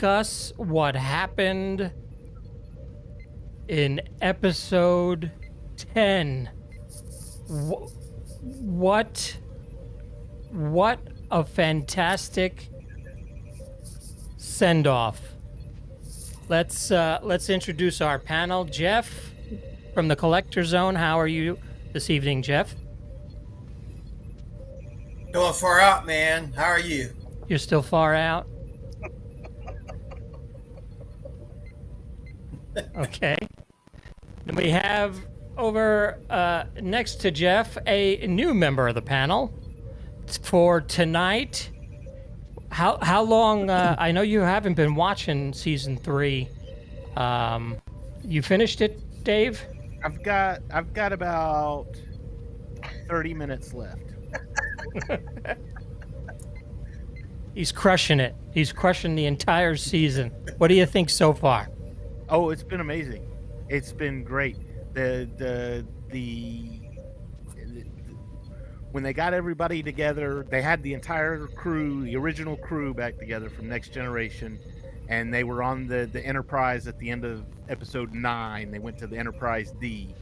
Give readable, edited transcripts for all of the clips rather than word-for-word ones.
discuss what happened in episode 10. What a fantastic send-off. Let's introduce our panel. Jeff from the Collector Zone. How are you this evening, Jeff? Going far out, man. How are you? You're still far out? Okay. Then we have over next to Jeff a new member of the panel for tonight. How long? I know you haven't been watching season 3. You finished it, Dave? I've got about 30 minutes left. He's crushing it. He's crushing the entire season. What do you think so far? Oh, it's been amazing. It's been great. When they got everybody together, they had the entire crew, the original crew, back together from Next Generation, and they were on the Enterprise at the end of episode 9. They went to the Enterprise D,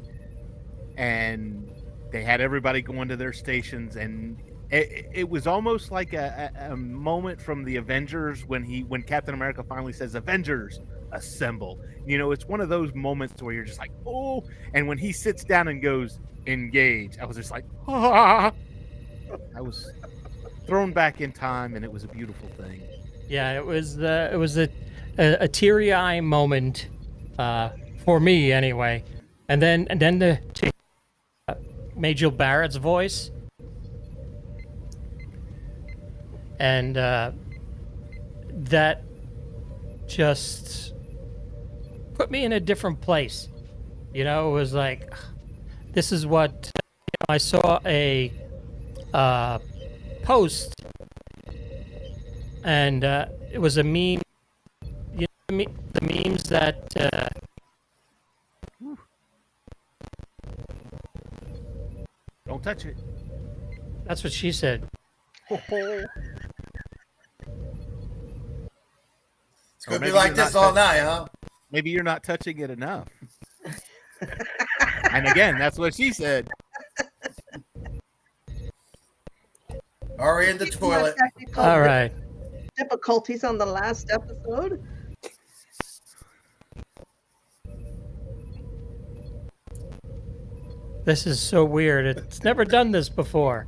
and they had everybody going to their stations, and it was almost like a moment from the Avengers when Captain America finally says, "Avengers, assemble." You know, it's one of those moments where you're just like, oh, and when he sits down and goes, "Engage," I was just like, ah. I was thrown back in time, and it was a beautiful thing. Yeah, it was a teary-eye moment for me anyway. And then the Majel Barrett's voice, and that just put me in a different place. You know, it was like, this is what I saw a post, and it was a meme. You know, the memes that Don't touch it. that's what she said. It's going to be like this all night, huh? Maybe you're not touching it enough. And again, that's what she said. Are we in the toilet? All right. Difficulties on the last episode. This is so weird. It's never done this before.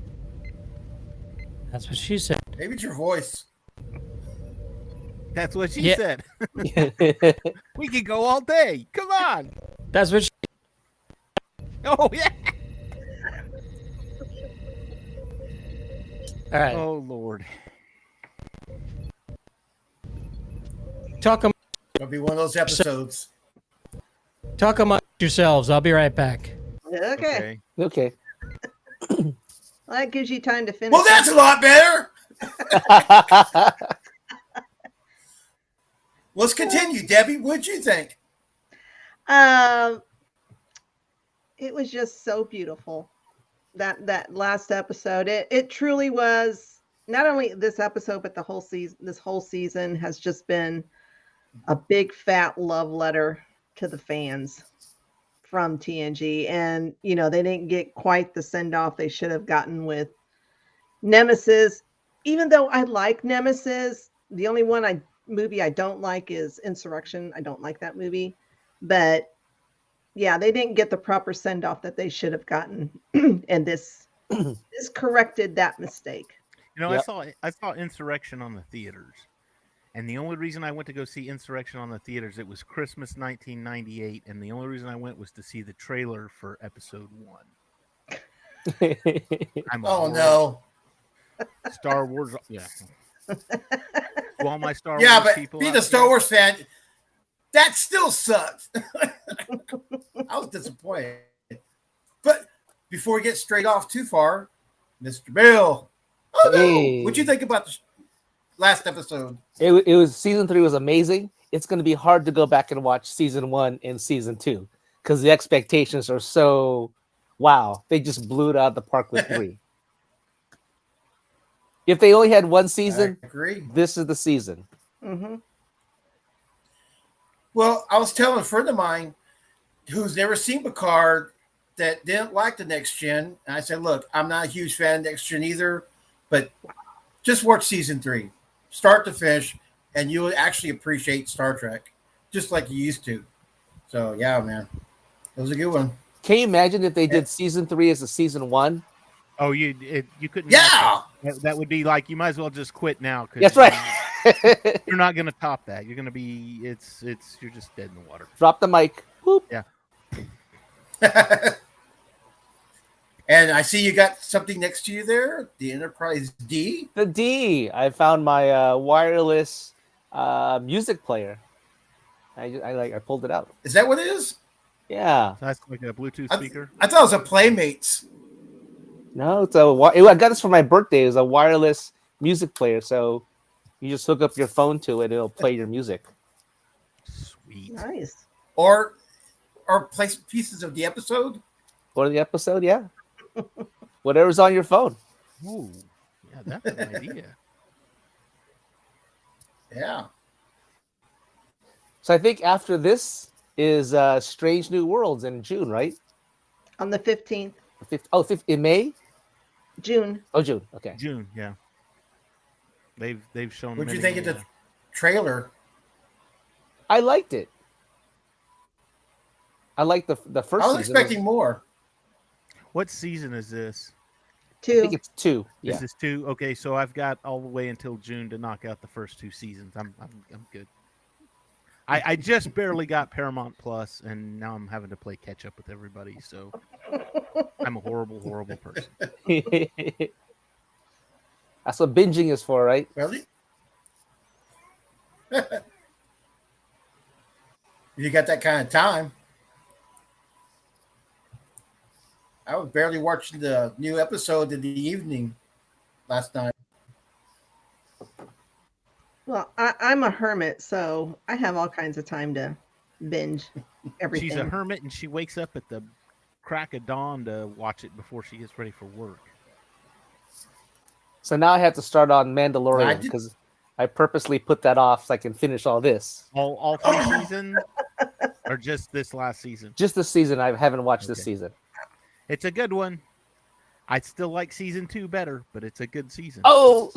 That's what she said. Maybe it's your voice. That's what she Yeah. said. We could go all day. Come on. That's what she... Oh, yeah. All right. Oh, Lord. Talk It'll be one of those episodes. amongst yourselves. I'll be right back. Okay. Okay. Well, that gives you time to finish. Well, that's a lot better. Let's continue, Debbie. What'd you think? It was just so beautiful. That last episode. It truly was. Not only this episode, but the whole season. This whole season has just been a big fat love letter to the fans from TNG, and you know they didn't get quite the send off they should have gotten with Nemesis. Even though I like Nemesis, the only movie I don't like is Insurrection. I don't like that movie, but yeah, they didn't get the proper send off that they should have gotten, and this corrected that mistake. You know, Yep. I saw Insurrection on the theaters. And the only reason I went to go see Insurrection on the theaters, it was Christmas 1998, and the only reason I went was to see the trailer for episode 1. Oh, no. Star Wars, yeah. To all my Star Yeah, Wars but people being out a Star there, Wars fan, that still sucks. I was disappointed. But before we get straight off too far, Mr. Bill, Hey. what'd you think about the last episode? It was season 3 was amazing. It's going to be hard to go back and watch season 1 and season 2 because the expectations are so wow. They just blew it out of the park with 3. If they only had one season, I agree. this is the season. Mm-hmm. Well, I was telling a friend of mine who's never seen Picard that didn't like the Next Gen. And I said, look, I'm not a huge fan of Next Gen either, but just watch season 3, start to finish, and you'll actually appreciate Star Trek just like you used to. So, yeah, man, it was a good one. Can you imagine if they did season 3 as a season 1? Oh, you couldn't. Yeah. That would be like, you might as well just quit now. That's right. You're not going to top that. You're going to be, you're just dead in the water. Drop the mic. Boop. Yeah. And I see you got something next to you there, the Enterprise D. The D. I found my wireless music player. I pulled it out. Is that what it is? Yeah. So that's like a Bluetooth speaker. I thought it was a Playmates. No, I got this for my birthday. It was a wireless music player, so you just hook up your phone to it, and it'll play your music. Sweet. Nice. Or play pieces of the episode. Or the episode, yeah. Whatever's on your phone. Ooh, yeah, that's an idea. Yeah. So I think after this is Strange New Worlds in June, right? On the 15th. In May? June. Oh, June. Okay. June, yeah. They've shown. What'd you many, think of the trailer? I liked it. I liked the first I was season. expecting more. What season is this? I 2. think it's 2. Yeah. Is this 2? Okay, so I've got all the way until June to knock out the first 2 seasons. I'm good. I just barely got Paramount Plus, and now I'm having to play catch up with everybody. So I'm a horrible, horrible person. That's what binging is for, right? Really? You got that kind of time. I was barely watching the new episode in the evening last night. Well, I'm a hermit, so I have all kinds of time to binge everything. She's a hermit, and she wakes up at the crack of dawn to watch it before she gets ready for work. So now I have to start on I Mandalorian did- because I purposely put that off so I can finish all this. All 3 seasons, or just this last season? Just this season, I haven't watched this Okay. season. It's a good one. I still like season 2 better, but it's a good season. Oh!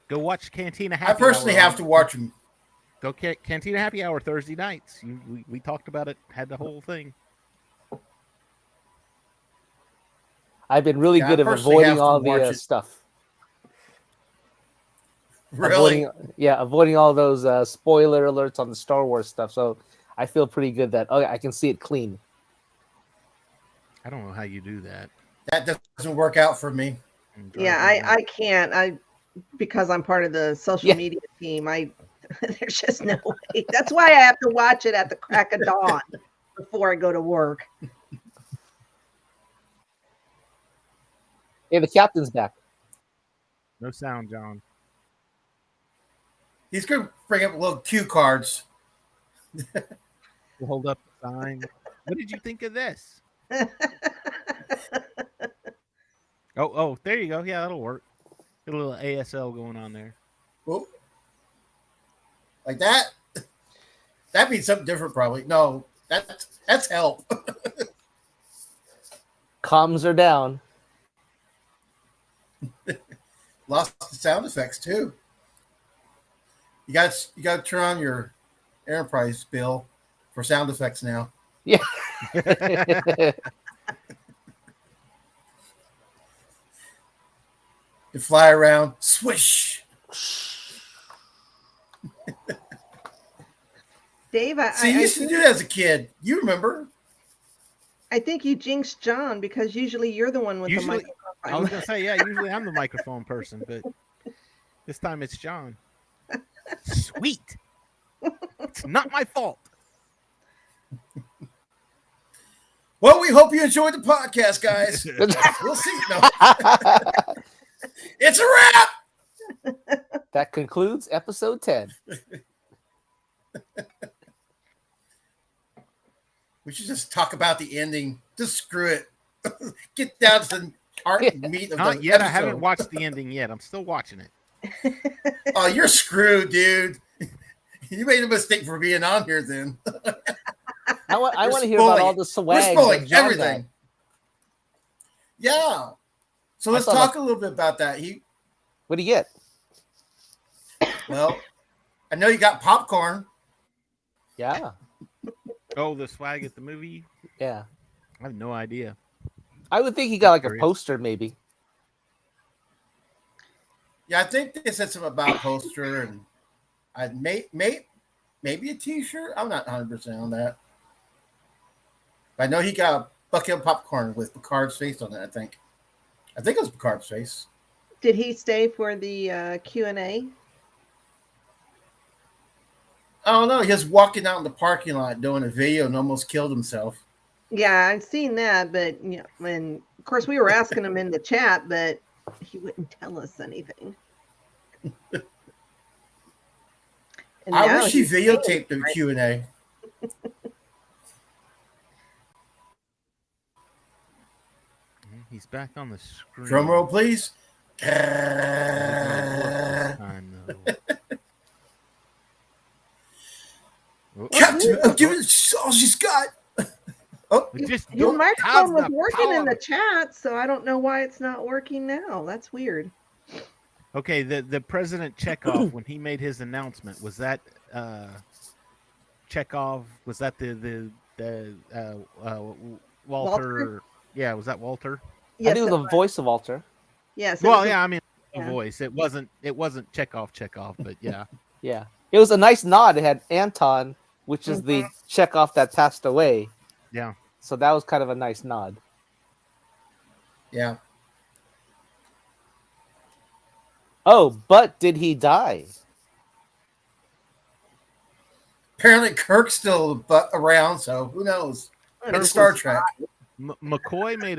Go watch Cantina Happy I personally Hour have to watch them. Go Cantina Happy Hour Thursday nights. We talked about it, had the whole thing. I've been really Yeah, good I at personally have avoiding to all watch the it. stuff. Really? Avoiding all those spoiler alerts on the Star Wars stuff. So I feel pretty good that I can see it clean. I don't know how you do that. That doesn't work out for me. Yeah, I can't. Because I'm part of the social media team. There's just no way. That's why I have to watch it at the crack of dawn before I go to work. Hey, the captain's back. No sound, John. He's going to bring up little cue cards. We'll hold up the sign. What did you think of this? Oh, there you go. Yeah, that'll work. Get a little ASL going on there. Oh. Like that? That means something different, probably. No, that's help. Comms are down. Lost the sound effects too. You got to turn on your Enterprise, Bill, for sound effects now. Yeah. You fly around, swish. Dave, See, you used to do that as a kid. You remember? I think you jinxed John because usually you're the one with the microphone. I was going to say, yeah, usually I'm the microphone person, but this time it's John. Sweet. It's not my fault. Well, we hope you enjoyed the podcast, guys. We'll see. No. It's a wrap. That concludes episode 10. We should just talk about the ending. Just screw it. Get down to the art and meat of Not the yet. I episode. haven't watched the ending yet. I'm still watching it. Oh, you're screwed, dude. You made a mistake for being on here then. I want We're to hear about spoiling all it. the We're swag. spoiling that John everything. got. Yeah. So let's thought talk a little bit about that. What do you get? Well, I know you got popcorn. Yeah. Oh, the swag at the movie? Yeah. I have no idea. I would think he got like a Curious. poster, maybe. Yeah, I think they said something about poster and I maybe a T-shirt. I'm not 100% on that. But I know he got a bucket of popcorn with Picard's face on it. I think it was Picard's face. Did he stay for the Q&A? I don't know. He was walking out in the parking lot doing a video and almost killed himself. Yeah, I've seen that, but and of course we were asking him in the chat, but he wouldn't tell us anything. And I now wish he he's videotaped saying, the Q&A. He's back on the screen. Drum roll, please. Time, though. Oh, Captain, I'm giving it all she's got. Oh, just Your don't microphone have was the working in power. the chat, so I don't know why it's not working now. That's weird. Okay, the President Chekhov, when he made his announcement, was that Chekhov? Was that the Walter? Yeah, was that Walter? I knew it the was. voice of Walter. Yes. it Well, was a- yeah, I mean the yeah. voice. It wasn't Chekhov, but yeah. Yeah. It was a nice nod. It had Anton, which is the Chekhov that passed away. Yeah. So that was kind of a nice nod. yeah. Oh, but did he die? Apparently Kirk's still around, so who knows? It's Star Trek. McCoy made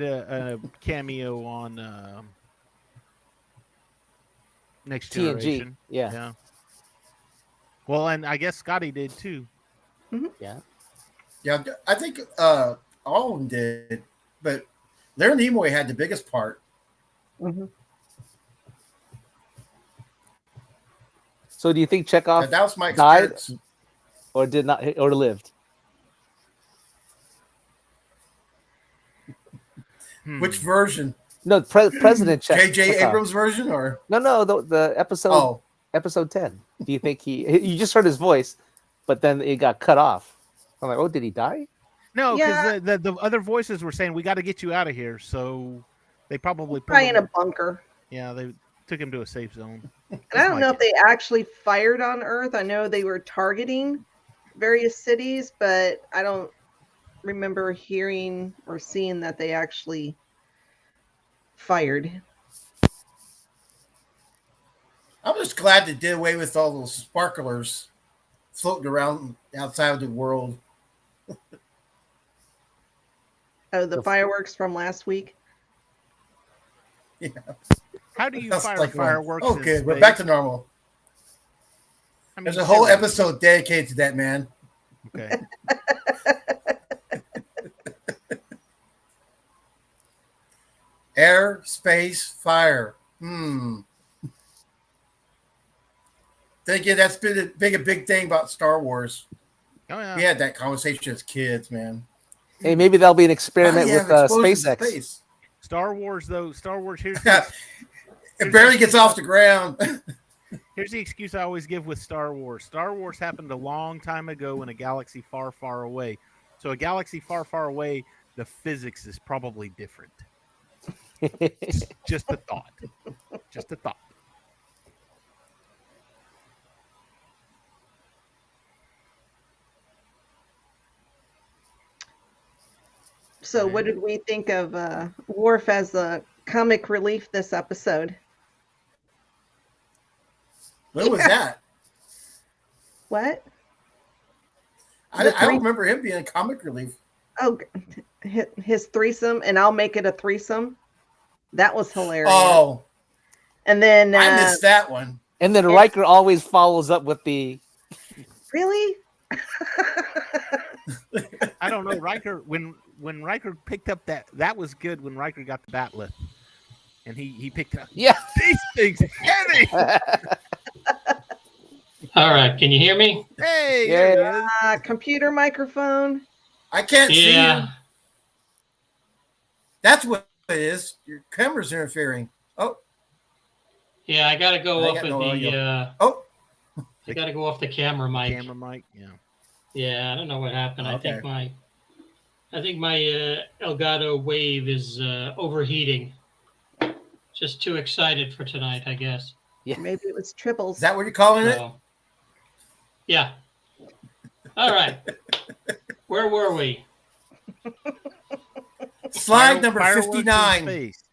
a cameo on Next TNG. Generation. Yeah. Yeah. Well, and I guess Scotty did too. Yeah. Yeah, I think all of them did, but Leonard Nimoy had the biggest part. Mhm. So do you think Chekhov That was my died experience. or did not or lived? Which version? No, President J.J. Chekhov. Abrams version or? No, the episode Oh, episode 10. Do you think you just heard his voice, but then it got cut off? I'm like, oh, did he die? No, Yeah. because the other voices were saying we got to get you out of here, so they probably put Probably in him, a bunker. yeah, they took him to a safe zone. And I don't know if they actually fired on Earth. I know they were targeting various cities, but I don't remember hearing or seeing that they actually fired. I'm just glad they did away with all those sparklers floating around outside of the world. Oh, the fireworks from last week. Yeah. How do you That's fire like, fireworks? oh, in good. We're space? back to normal. I mean, There's a whole seriously. episode dedicated to that, man. Okay. Air, space, fire. Thinking that's been a big thing about Star Wars. Oh yeah. We had that conversation as kids, man. Hey, maybe that'll be an How do experiment you with have explosions in SpaceX. space? Star Wars though. Star Wars. Here's It barely gets off the ground. here's the excuse I always give with Star Wars. Star Wars happened a long time ago in a galaxy far, far away. So a galaxy far, far away, the physics is probably different. Just a thought. Just a thought. So, what did we think of Worf as the comic relief this episode? What was that? What? I don't remember him being a comic relief. Oh, his threesome, and I'll make it a threesome. That was hilarious. Oh, And then I missed that one. And then Riker always follows up with the really? I don't know. Riker when Riker picked up that was good when Riker got the batleth. And he picked it up. yeah. These things heavy. All right, can you hear me? Hey, Yeah. there he is. Computer microphone. I can't see you. Yeah. That's what it is. Your camera's interfering. Oh, Yeah, I gotta go I off got of no the audio. Oh, I gotta go off the camera mic. Camera mic. Yeah. Yeah, I don't know what happened. Okay. I think my Elgato Wave is overheating. Just too excited for tonight, I guess. Yeah. Maybe it was triples. is that what you're calling it? So, yeah. All right. Where were we? Slide number Fireworks in 59. space.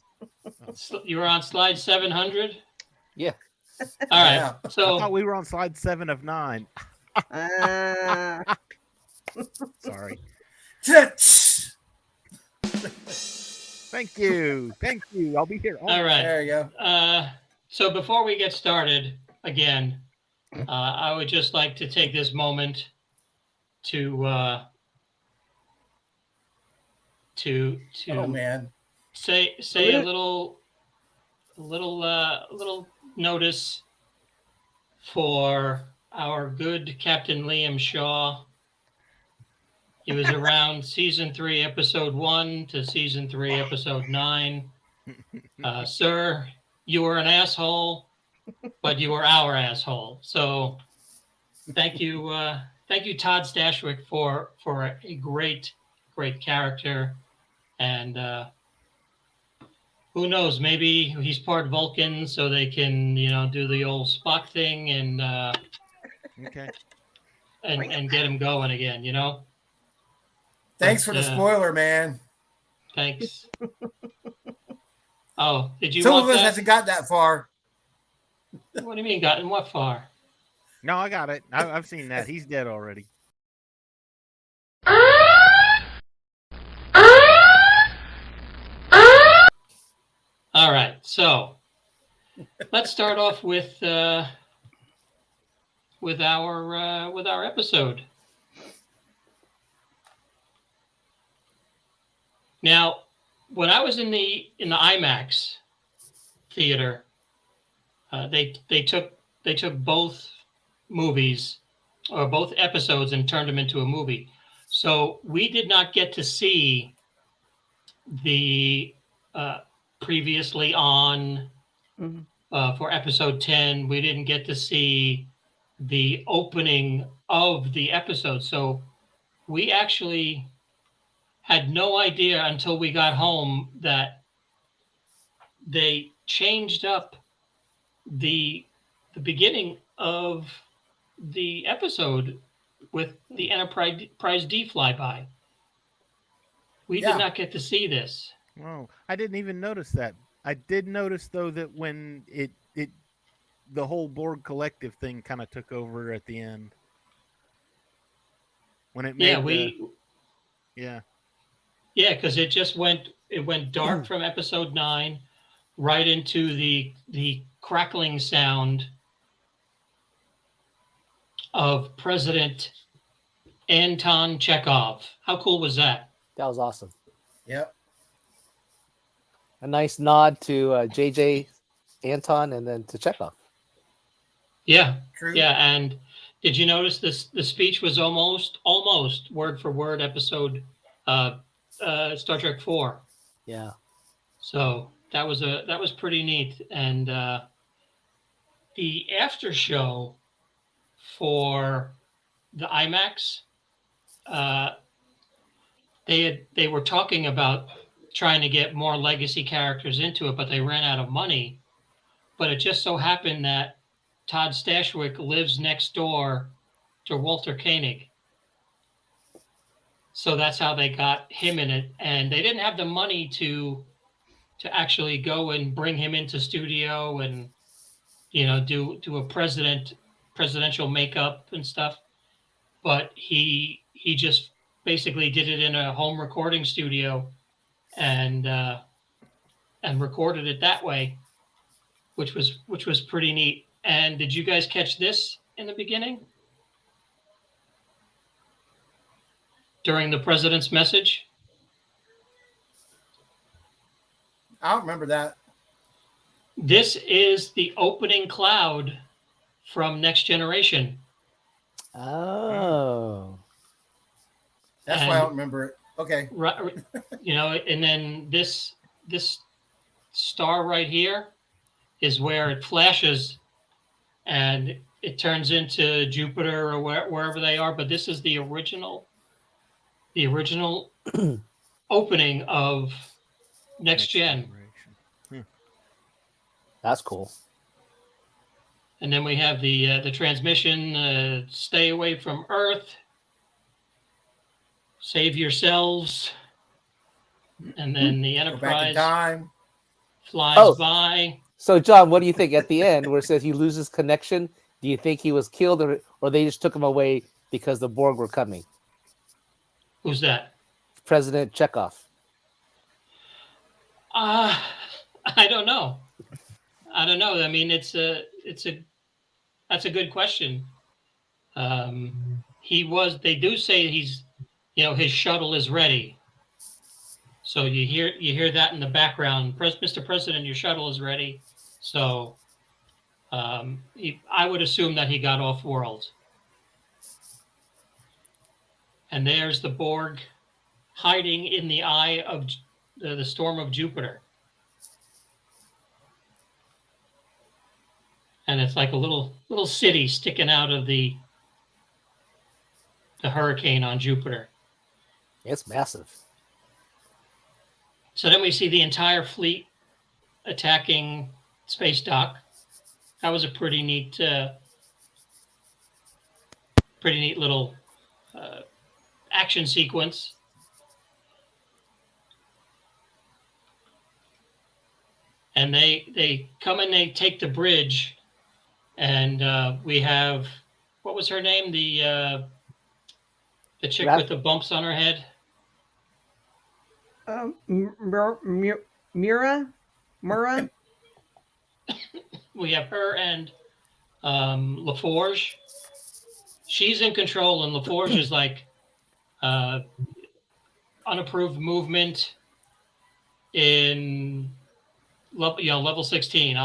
You were on slide 700? Yeah. All right. Yeah. I So, thought we were on slide 7 of 9. Ah, Sorry. There Thank you. Thank you. I'll be here. all right. you go. So before we get started again, I would just like to take this moment to Oh man. say a little notice for our good Captain Liam Shaw. He was around season 3, episode 1 to season 3, episode 9. Sir, you were an asshole, but you were our asshole. So thank you, Todd Stashwick, for a great character. And who knows? Maybe he's part Vulcan, so they can do the old Spock thing and Okay. and get him going again. Thanks for the spoiler, man. Thanks. Oh, did you Some want of us that? hasn't got that far. What do you mean, gotten what far? No, I got it. I've seen that. He's dead already. All right, so let's start off with our episode. Now, when I was in the IMAX theater, they took both movies or both episodes and turned them into a movie. So we did not get to see the previously on for episode 10. We didn't get to see the opening of the episode. So we actually had no idea until we got home that they changed up the beginning of the episode with the Enterprise D flyby. We Yeah. did not get to see this. Oh, I didn't even notice that. I did notice though that when it the whole Borg collective thing kind of took over at the end. When it made Yeah, because it went dark from episode 9 right into the crackling sound of President Anton Chekhov. How cool was that? That was awesome. Yep. A nice nod to JJ, Anton, and then to Chekhov. Yeah, True. yeah. And did you notice this? The speech was almost word for word episode Star Trek 4. Yeah. So that was pretty neat. And the after show for the IMAX, they were talking about trying to get more legacy characters into it, but they ran out of money. But it just so happened that Todd Stashwick lives next door to Walter Koenig. So that's how they got him in it. And they didn't have the money to actually go and bring him into studio and do a presidential makeup and stuff. But he just basically did it in a home recording studio and recorded it that way, which was pretty neat. And did you guys catch this in the beginning? During the president's message? I don't remember that. This is the opening cloud from Next Generation. Oh. That's why I don't remember it. Okay. Right, and then this star right here is where it flashes and it turns into Jupiter or wherever they are. But this is the original opening of Next Gen. That's cool. And then we have the transmission, stay away from Earth, save yourselves. And then the Go back in Enterprise time. flies by. So, John, what do you think at the end where it says he loses connection? Do you think he was killed or they just took him away because the Borg were coming? Who's that? President Chekhov. I don't know. I mean, that's a good question. They do say he's, his shuttle is ready. So you hear that in the background. Mr. President, your shuttle is ready. So I would assume that he got off world. And there's the Borg hiding in the eye of the storm of Jupiter. And it's like a little city sticking out of the hurricane on Jupiter. It's massive. So then we see the entire fleet attacking Space Dock. That was a pretty neat little action sequence. And they come and they take the bridge, and we have, what was her name? The chick with the bumps on her head. Mura. We have her and LaForge. She's in control, and LaForge is like unapproved movement in level 16.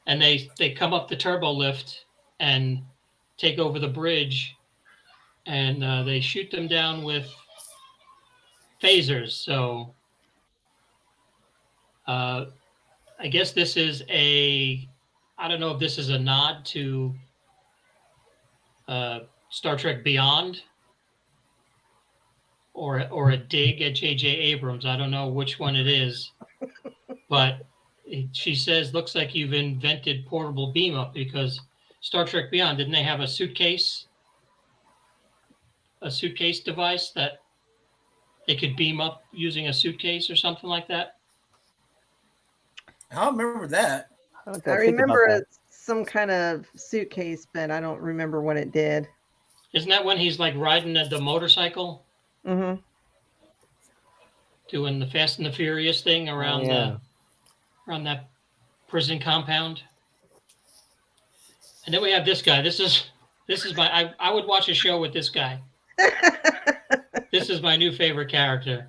And they come up the turbo lift and take over the bridge, and they shoot them down with phasers. So I guess this is I don't know if this is a nod to Star Trek Beyond or a dig at J.J. Abrams. I don't know which one it is, but she says, looks like you've invented portable beam up, because Star Trek Beyond, didn't they have a suitcase device that they could beam up using a suitcase or something like that? I don't remember that. I remember it's some kind of suitcase, but I don't remember what it did. Isn't that when he's like riding the motorcycle? Mm-hmm. Doing the Fast and the Furious thing around around that prison compound. And then we have this guy. This is my I would watch a show with this guy. This is my new favorite character.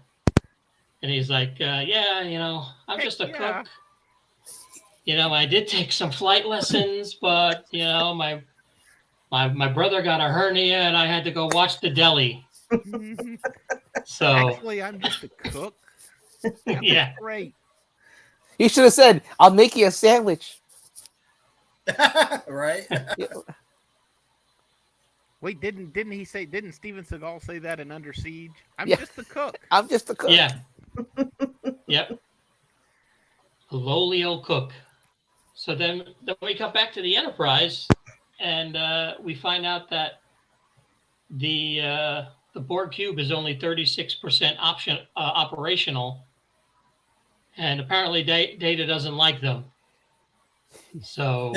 And he's like, I'm just a cook. I did take some flight lessons, but my brother got a hernia and I had to go watch the deli. So actually, I'm just a cook. Yeah, great. You should have said, "I'll make you a sandwich." Right? Wait, didn't Steven Seagal say that in Under Siege? I'm Yeah. just a cook. I'm just a cook. Yeah. Yep. A lowly old cook. So then we come back to the Enterprise, and we find out that the Borg cube is only 36% operational, and apparently Data doesn't like them. So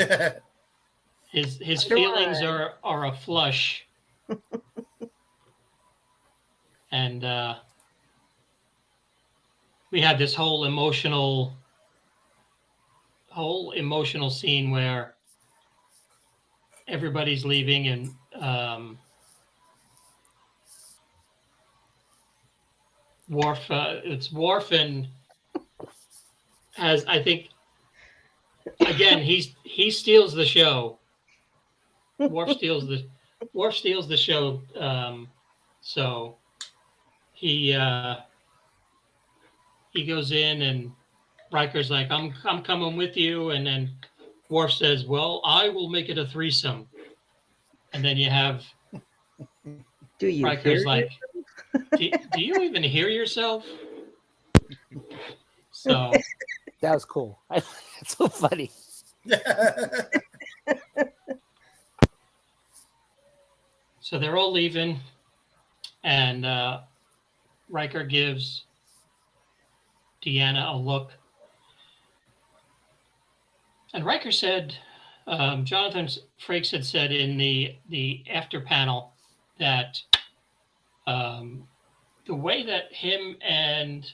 his feelings are a flush, and we had this whole emotional scene where everybody's leaving, and Worf, it's Worf, and I think again he steals the show, Worf steals the show. So he goes in, and Riker's like, I'm coming with you, and then Worf says, well, I will make it a threesome. And then you have Do you Riker's hear like, do you even hear yourself? So That was cool. It's so funny. so they're all leaving, and Riker gives Deanna a look. And Riker said, Jonathan Frakes had said in the after panel that the way that him and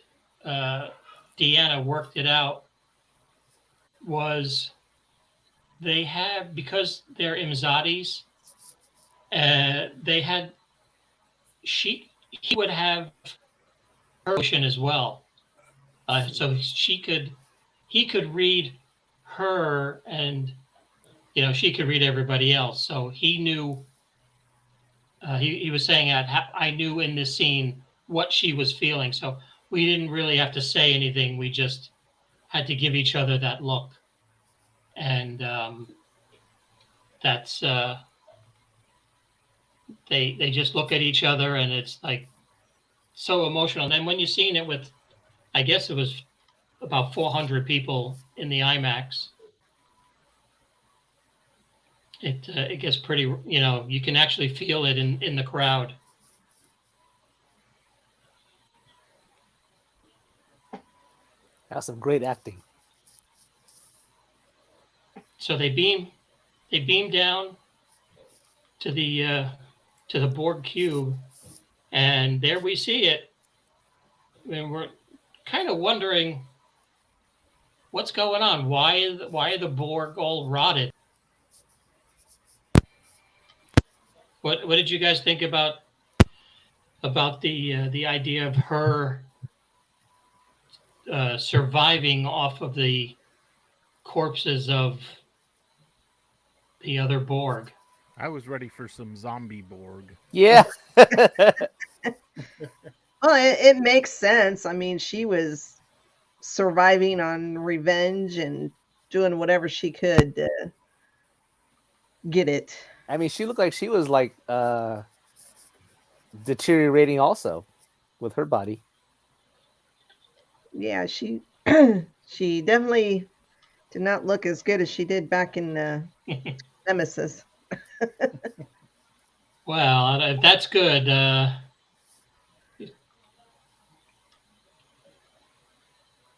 Deanna worked it out was they have, because they're Imzadis, he would have her emotion as well. So he could read her, and she could read everybody else. So he knew. He was saying that I knew in this scene what she was feeling. So we didn't really have to say anything. We just had to give each other that look, and that's they just look at each other, and it's like so emotional. And then when you're seeing it with, I guess it was about 400 people in the IMAX, it gets pretty, you can actually feel it in the crowd. That's some great acting. So they beam down to the Borg cube, and there we see it. And we're kind of wondering what's going on. Why are the Borg all rotted? What did you guys think about the idea of her surviving off of the corpses of the other Borg? I was ready for some zombie Borg. Yeah. Well, it makes sense. I mean, she was surviving on revenge and doing whatever she could to get it. I mean, she looked like she was like deteriorating also with her body. Yeah, she she definitely did not look as good as she did back in Nemesis. Well, that's good.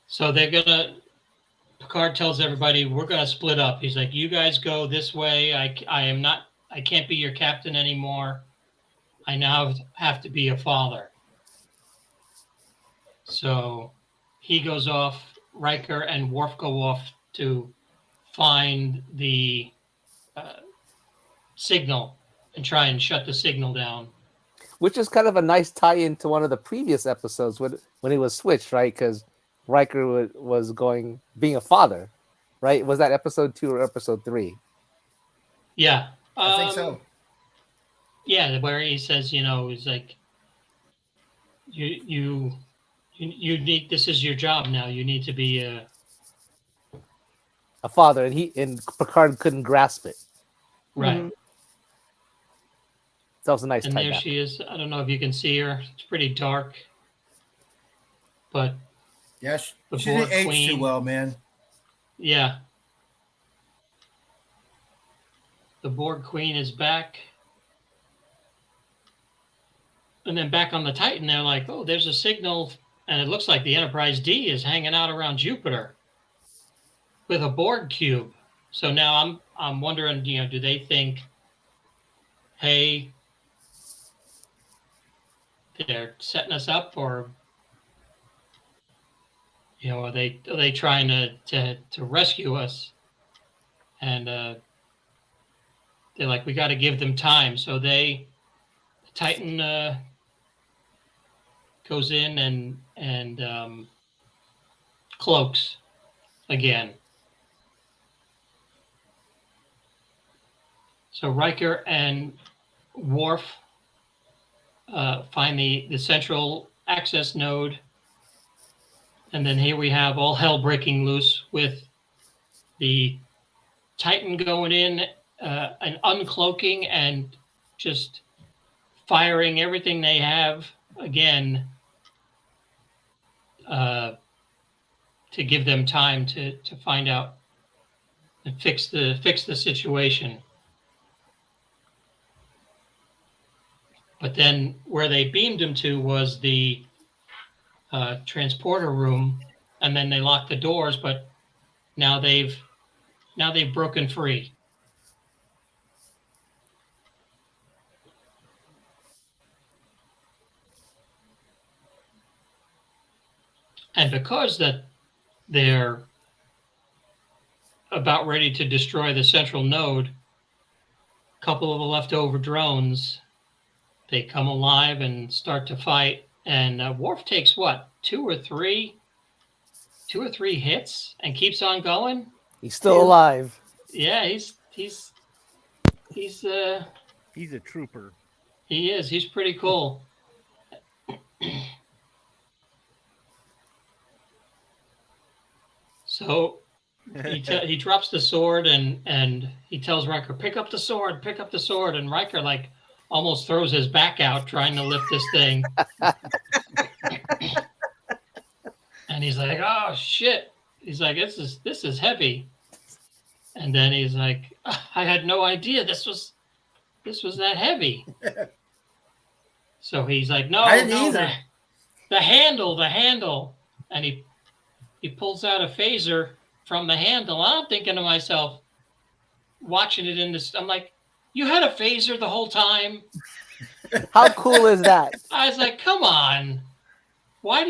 So Picard tells everybody, we're gonna split up. He's like, you guys go this way. I can't be your captain anymore. I now have to be a father. So he goes off. Riker and Worf go off to find the signal and try and shut the signal down. Which is kind of a nice tie-in to one of the previous episodes when it was switched, right? Because Riker was being a father, right? Was that episode 2 or episode 3? Yeah. I think so. Yeah, where he says, he's like, you need, this is your job now. You need to be a father, and Picard couldn't grasp it. Right. Mhm. That was a nice And tie there back. she is. I don't know if you can see her. It's pretty dark. But Yeah, The she didn't Borg age Queen. too well, man. yeah. The Borg Queen is back. And then back on the Titan, they're like, oh, there's a signal. And it looks like the Enterprise D is hanging out around Jupiter with a Borg cube. So now I'm wondering, do they think, hey, they're setting us up, or are they trying to rescue us? And they're like, we got to give them time. So the Titan goes in and cloaks again. So Riker and Worf find the central access node. And then here we have all hell breaking loose with the Titan going in and uncloaking and just firing everything they have again to give them time to find out and fix the situation. But then where they beamed him to was the transporter room, and then they locked the doors. But now they've broken free. And because that they're about ready to destroy the central node, a couple of the leftover drones, they come alive and start to fight. And Worf takes what, two or three hits and keeps on going. He's still alive. Yeah, he's a trooper. He is. He's pretty cool. So he drops the sword and he tells Riker, pick up the sword. And Riker like almost throws his back out trying to lift this thing. And he's like, oh shit. He's like, this is heavy. And then he's like, I had no idea this was that heavy. So he's like, no, the handle. And he pulls out a phaser from the handle. I'm thinking to myself, watching it in this, I'm like, you had a phaser the whole time? How cool is that? I was like, come on. Why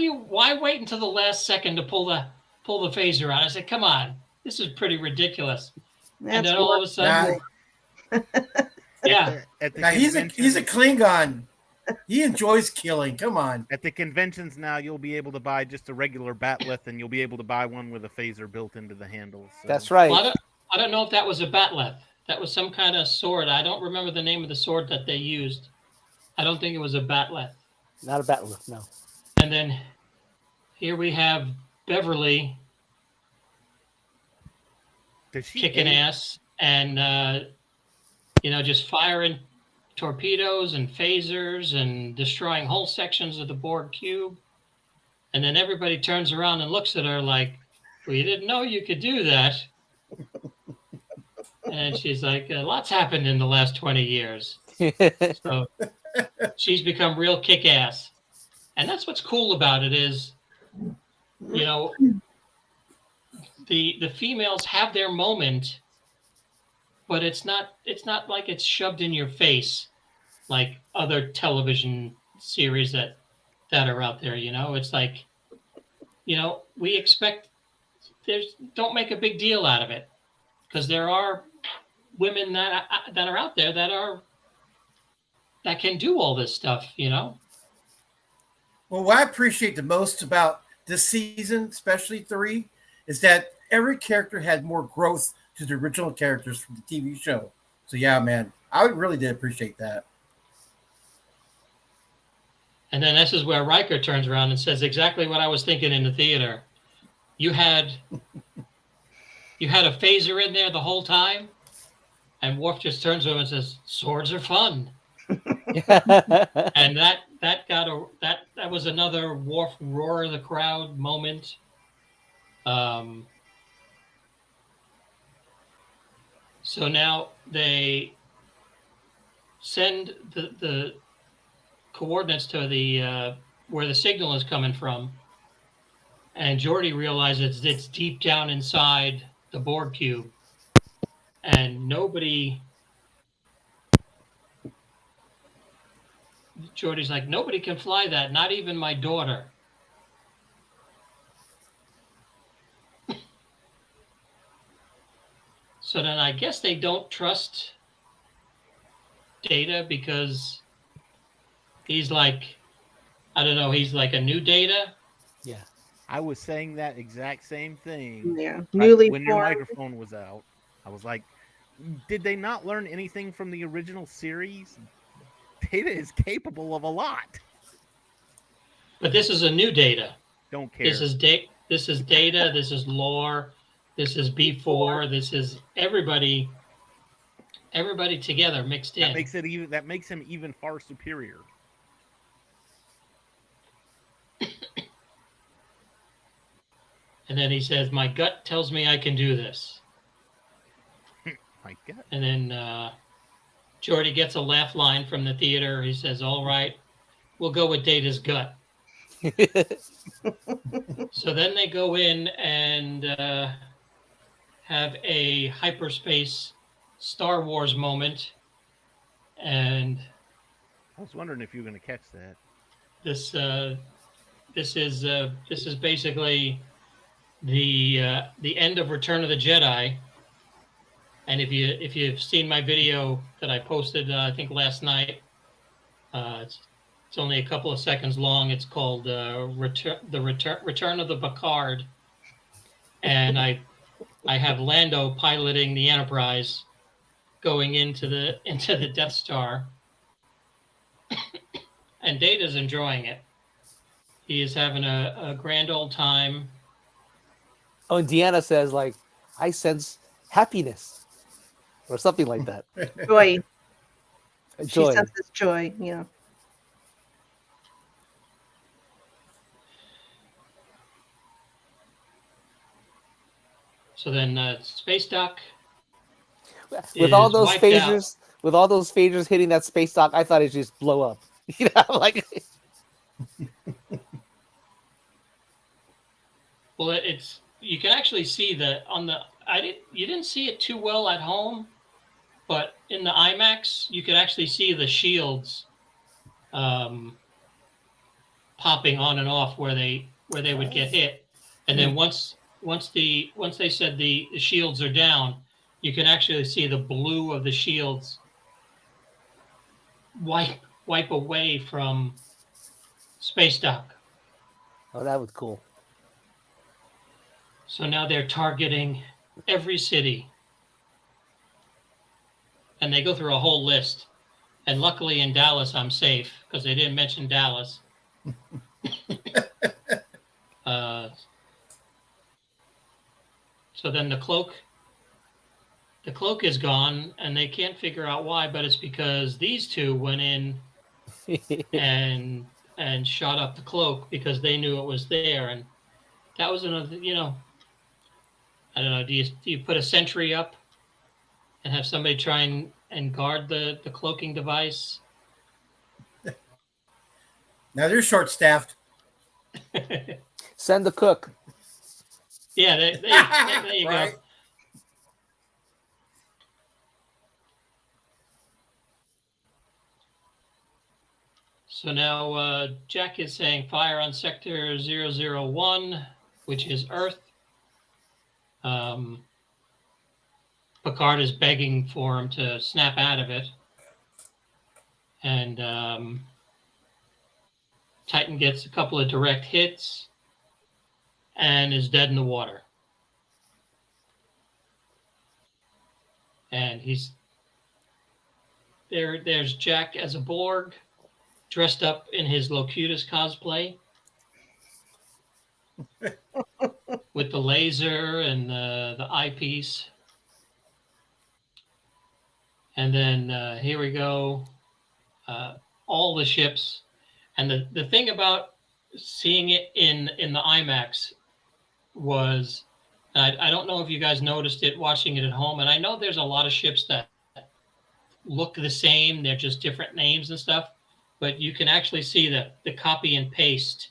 wait until the last second to pull the phaser out? I said, come on. This is pretty ridiculous. And then all of a sudden, yeah. He's a Klingon. He enjoys killing. Come on. At the conventions now, you'll be able to buy just a regular batleth, and you'll be able to buy one with a phaser built into the handle. So. That's right. Well, I don't know if that was a batleth. That was some kind of sword. I don't remember the name of the sword that they used. I don't think it was a batleth. Not a batleth, no. And then here we have Beverly kicking ass and just firing torpedoes and phasers and destroying whole sections of the Borg cube. And then everybody turns around and looks at her like, well, you didn't know you could do that. And she's like, lots happened in the last 20 years. So she's become real kick-ass. And that's what's cool about it is, the females have their moment, but it's not like it's shoved in your face like other television series that are out there. It's like, we expect don't make a big deal out of it, because there are women that are out there that can do all this stuff. Well, what I appreciate the most about this season, especially 3, is that every character had more growth to the original characters from the TV show. So yeah, man, I really did appreciate that. And then this is where Riker turns around and says exactly what I was thinking in the theater. You had a phaser in there the whole time, and Worf just turns to him and says, "Swords are fun." And that was another Worf roar of the crowd moment. So now they send the coordinates to the where the signal is coming from, and Geordi realizes it's deep down inside the Borg cube, and Geordi's like, nobody can fly that, not even my daughter. So then I guess they don't trust Data because he's like, I don't know, he's like a new Data. Yeah. I was saying that exact same thing. Yeah. When your microphone was out, I was like, Did they not learn anything from the original series? Data is capable of a lot. But this is a new Data. Don't care. This is This is Data. This is Lore. This is B4. This is everybody together mixed in. That makes him even far superior. And then he says, "My gut tells me I can do this." My gut. And then Geordi gets a laugh line from the theater. He says, "All right, we'll go with Data's gut." So then they go in and have a hyperspace Star Wars moment. And I was wondering if you were going to catch that. this is basically the end of Return of the Jedi. And if you've seen my video that I posted, I think last night, it's only a couple of seconds long. It's called Return of the Picard, and I have Lando piloting the Enterprise, going into the Death Star, and Data's enjoying it. He is having a grand old time. Oh, and Deanna says, like, I sense happiness, or something like that. Joy. Joy. She senses joy. Yeah. So then Space Dock With all is those wiped phasers, with all those phasers hitting that space dock, I thought it'd just blow up. You know, like. Well, it's you can actually see you didn't see it too well at home, but in the IMAX you could actually see the shields popping on and off where they would get hit, and then once they said the shields are down, you can actually see the blue of the shields wipe away from Space Dock. Oh, that was cool. So now they're targeting every city. And they go through a whole list. And luckily in Dallas, I'm safe because they didn't mention Dallas. So then the cloak is gone, and they can't figure out why, but it's because these two went in and shot up the cloak because they knew it was there. And that was another, I don't know. Do you put a sentry up and have somebody try and guard the cloaking device? Now they're short-staffed. Send the cook. Yeah, there you Right. go. So now Jack is saying fire on Sector 001, which is Earth. Picard is begging for him to snap out of it. And Titan gets a couple of direct hits and is dead in the water. And there's Jack as a Borg, dressed up in his Locutus cosplay. With the laser and the eyepiece. And then here we go. All the ships. And the thing about seeing it in the IMAX was, I don't know if you guys noticed it watching it at home, and I know there's a lot of ships that look the same. They're just different names and stuff. But you can actually see the copy and paste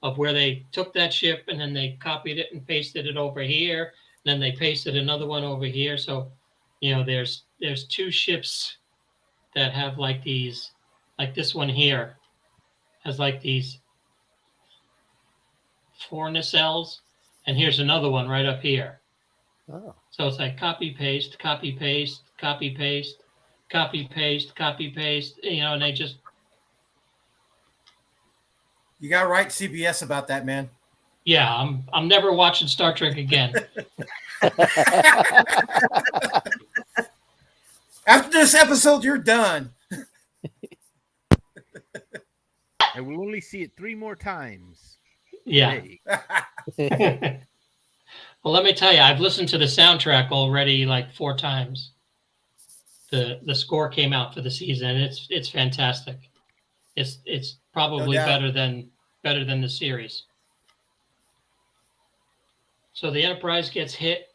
of where they took that ship and then they copied it and pasted it over here. And then they pasted another one over here. So, there's two ships that have like these, like this one here has like these 4 nacelles. And here's another one right up here. Oh. So it's like copy, paste, copy, paste, copy, paste, copy, paste, copy, paste, and they just. You got to write CBS about that, man. Yeah, I'm never watching Star Trek again. After this episode, you're done. I will only see it 3 more times. Yeah. Hey. Well, let me tell you, I've listened to the soundtrack already like 4 times. The score came out for the season, and it's fantastic. It's probably No doubt. better than the series. So the Enterprise gets hit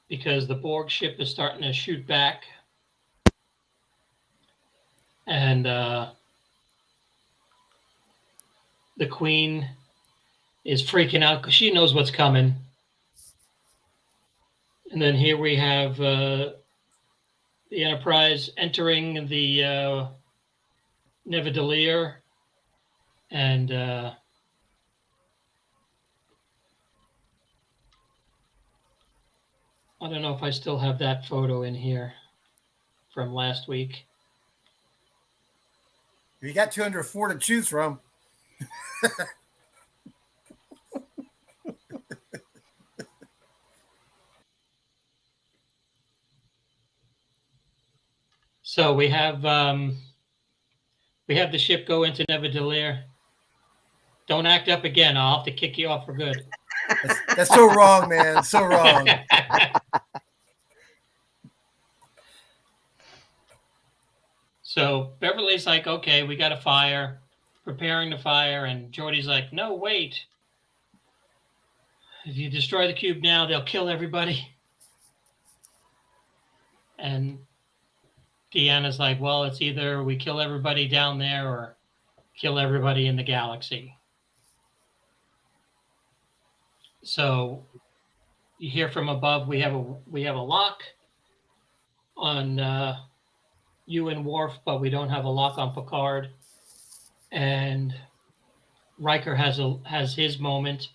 because the Borg ship is starting to shoot back, and the Queen is freaking out because she knows what's coming. And then here we have the Enterprise entering the Nevedalier, and I don't know if I still have that photo in here from last week. You got 204 to choose from. So we have the ship go into Nevedalier. Don't act up again. I'll have to kick you off for good. That's so wrong, man. So wrong. So Beverly's like, okay, we got a fire, preparing the fire, and Geordi's like, no, wait. If you destroy the cube now, they'll kill everybody. And Deanna's like, well, it's either we kill everybody down there or kill everybody in the galaxy. So you hear from above, we have a lock on you and Worf, but we don't have a lock on Picard. And Riker has his moment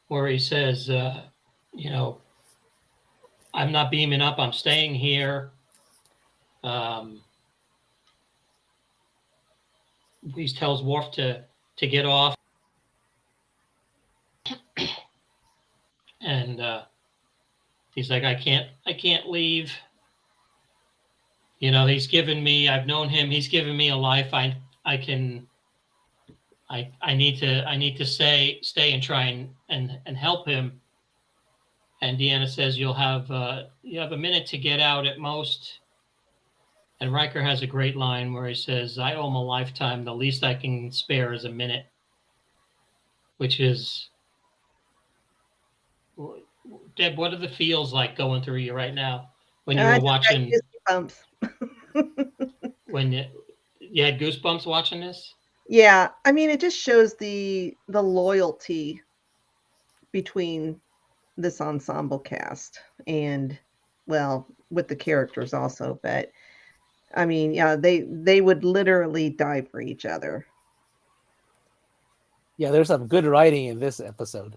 where he says, I'm not beaming up, I'm staying here. He tells Worf to get off. And he's like, I can't leave. I've known him, he's given me a life. I need to stay and try and help him. And Deanna says, you have a minute to get out at most. And Riker has a great line where he says, I owe him a lifetime. The least I can spare is a minute. Which is, Deb, what are the feels like going through you right now when you were watching? Goosebumps. When you had goosebumps watching this? Yeah, I mean, it just shows the loyalty between this ensemble cast and, well, with the characters also. But I mean, yeah, they would literally die for each other. Yeah, there's some good writing in this episode.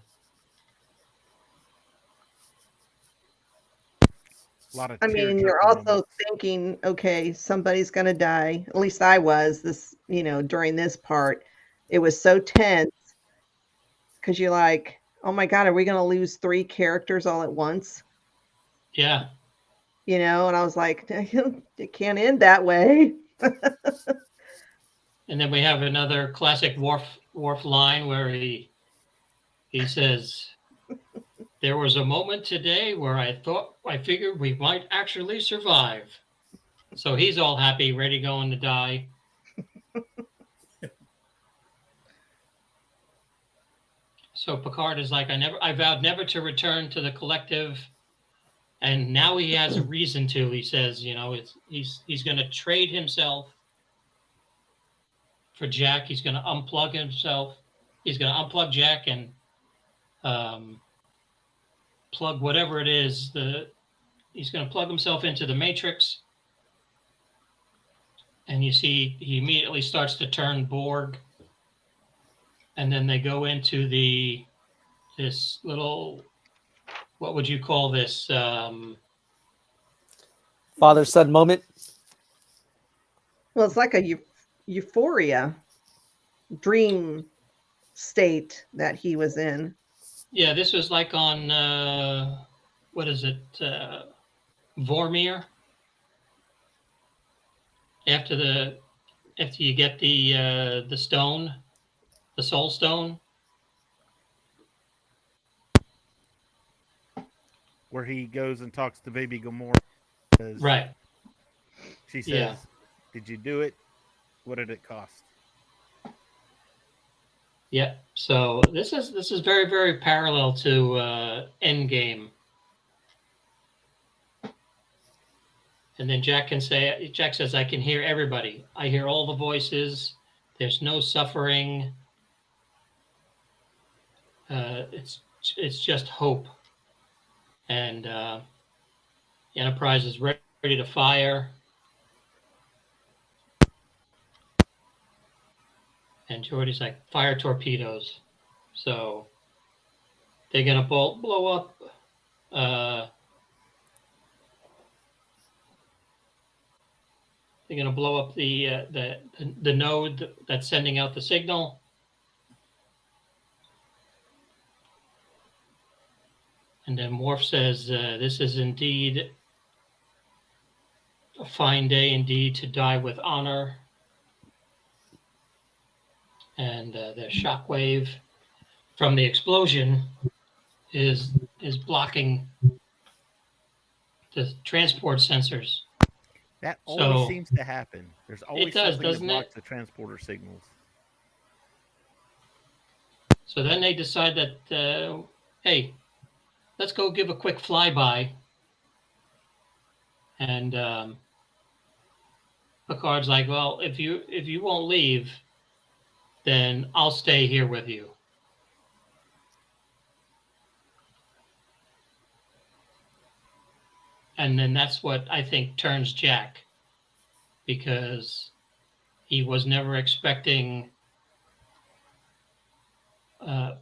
A lot of I mean, tear-jerking you're also moments. thinking, okay, somebody's going to die. At least I was during this part. It was so tense because you're like, oh my God, are we going to lose 3 characters all at once? Yeah. And I was like, it can't end that way. And then we have another classic Worf line where he says, there was a moment today where I figured we might actually survive. So he's all happy, ready going to die. So Picard is like, I vowed never to return to the collective. And now he has a reason to. He says, he's going to trade himself for Jack. He's going to unplug himself. He's going to unplug Jack and plug whatever it is. He's going to plug himself into the Matrix. And you see he immediately starts to turn Borg. And then they go into this little, what would you call this? Father-son moment. Well, it's like a euphoria dream state that he was in. Yeah, this was like on, what is it? Vormir. after you get the stone, the soul stone. Where he goes and talks to Baby Gamora. Right. She says, Yeah. "Did you do it? What did it cost?" Yeah. So this is very, very parallel to Endgame. And then Jack says, "I can hear everybody. I hear all the voices. There's no suffering. It's just hope." And the Enterprise is ready to fire. And Geordi's like, "Fire torpedoes." So they're gonna blow up. They're gonna blow up the node that's sending out the signal. And then Worf says, "This is indeed a fine day, indeed, to die with honor." And the shockwave from the explosion is blocking the transport sensors. That always So- seems to happen. There's always does, something that doesn't blocks it? the transporter signals. So then they decide that, hey, let's go give a quick flyby. And Picard's like, "Well, if you won't leave, then I'll stay here with you." And then that's what I think turns Jack, because he was never expecting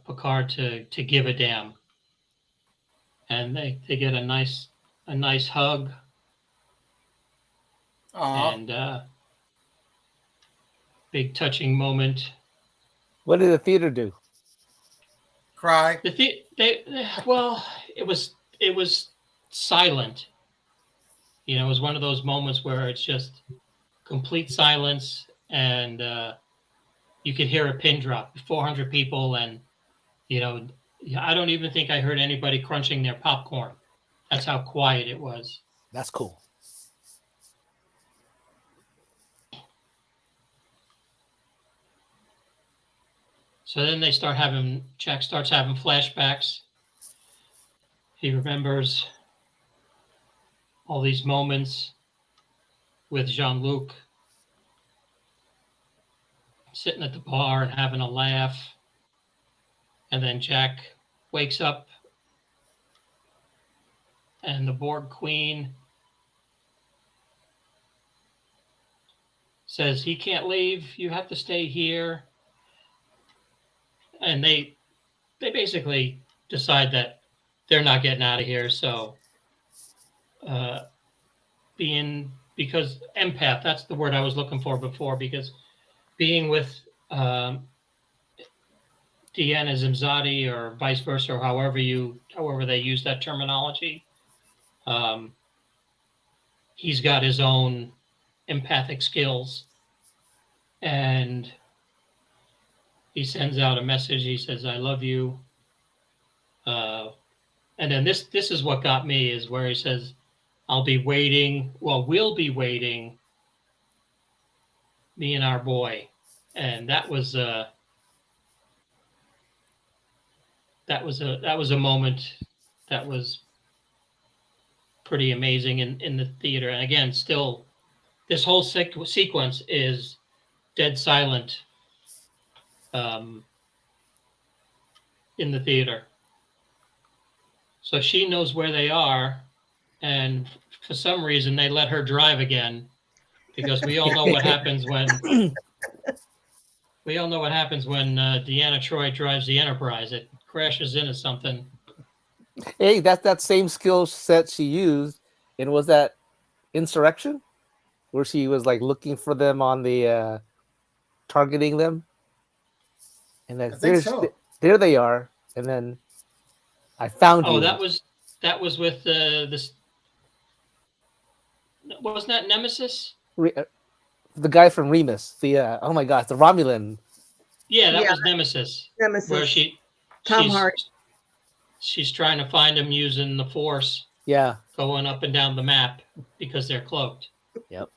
Picard to give a damn. And they get a nice hug. Aw. And big touching moment. What did the theater do? Cry. Well, it was silent. You know, it was one of those moments where it's just complete silence, and you could hear a pin drop. 400 people, and I don't even think I heard anybody crunching their popcorn. That's how quiet it was. That's cool. So then Jack starts having flashbacks. He remembers all these moments with Jean-Luc sitting at the bar and having a laugh. And then Jack wakes up, and the Borg Queen says, "He can't leave. You have to stay here." And they basically decide that they're not getting out of here. So because empath, that's the word I was looking for before, because being with Deanna Zimzadi, or vice versa, or however they use that terminology, he's got his own empathic skills, and he sends out a message. He says, "I love you." And then this is what got me, is where he says, "I'll be waiting. Well, we'll be waiting, me and our boy." And that was a moment that was pretty amazing in the theater. And again, still, this whole sequence is dead silent in the theater. So she knows where they are, and for some reason they let her drive again, because we all know what happens when Deanna Troi drives the Enterprise. It crashes into something. Hey, that's that same skill set she used, and was that Insurrection, where she was like looking for them on the targeting them, and then I think so. there they are, and then I found you. Oh, that was with this. Wasn't that Nemesis? the guy from Remus. The oh my gosh, the Romulan. Yeah, that Yeah. was Nemesis. Nemesis. Where Tom Hardy. she's trying to find him using the Force, Yeah. going up and down the map because they're cloaked. Yep.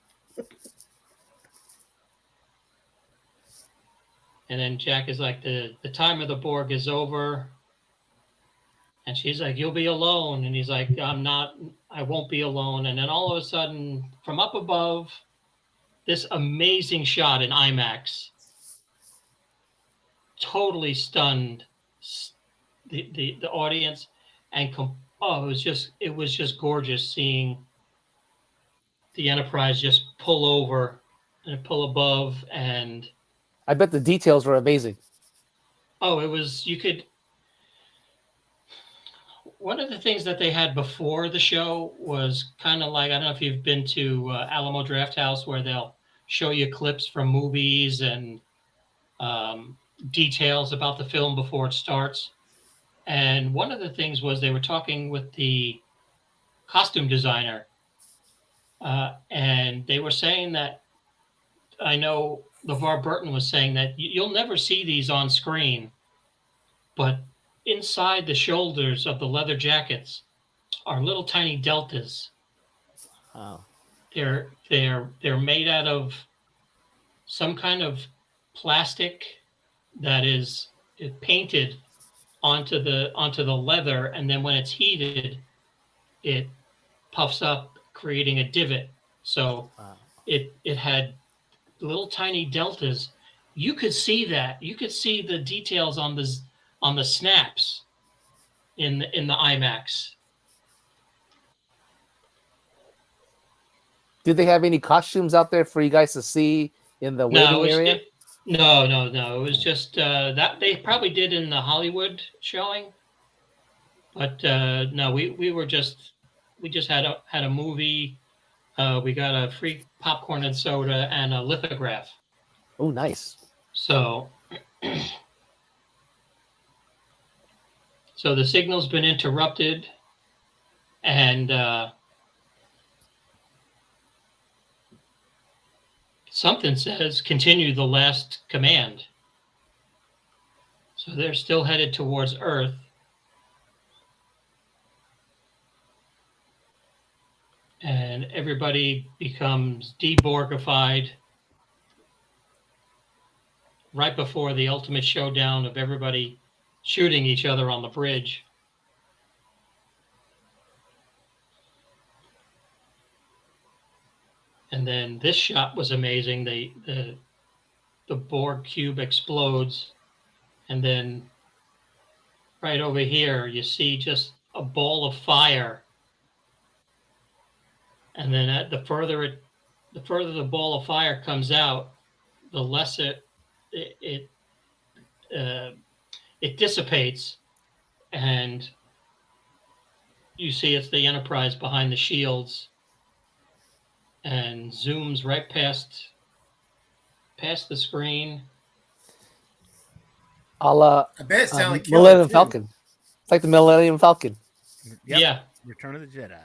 And then Jack is like, the time of the Borg is over. And she's like, you'll be alone. And he's like, I won't be alone. And then all of a sudden, from up above, this amazing shot in IMAX totally stunned the audience. And it was just gorgeous seeing the Enterprise just pull over and pull above. And I bet the details were amazing. One of the things that they had before the show was kind of like, I don't know if you've been to Alamo Drafthouse, where they'll show you clips from movies and details about the film before it starts. And one of the things was they were talking with the costume designer, and they were saying that, I know LeVar Burton was saying that you'll never see these on screen, but inside the shoulders of the leather jackets are little tiny deltas. Wow. They're made out of some kind of plastic that is painted onto the leather, and then when it's heated, it puffs up, creating a divot. So Wow. it had little tiny deltas. You could see that. You could see the details on the snaps in the IMAX. Did they have any costumes out there for you guys to see in the waiting area? No. It was just that they probably did in the Hollywood showing, but no, we just had a movie. We got a free popcorn and soda and a lithograph. Oh, nice. So the signal's been interrupted, and something says continue the last command. So they're still headed towards Earth. And everybody becomes deborgified right before the ultimate showdown of everybody shooting each other on the bridge. And then this shot was amazing. The Borg cube explodes, and then right over here you see just a ball of fire. And then the further the ball of fire comes out, the less it dissipates, and you see it's the Enterprise behind the shields, and zooms right past the screen. I bet it sounded like Millennium too. Falcon. It's like the Millennium Falcon. Yep. Yeah. Return of the Jedi.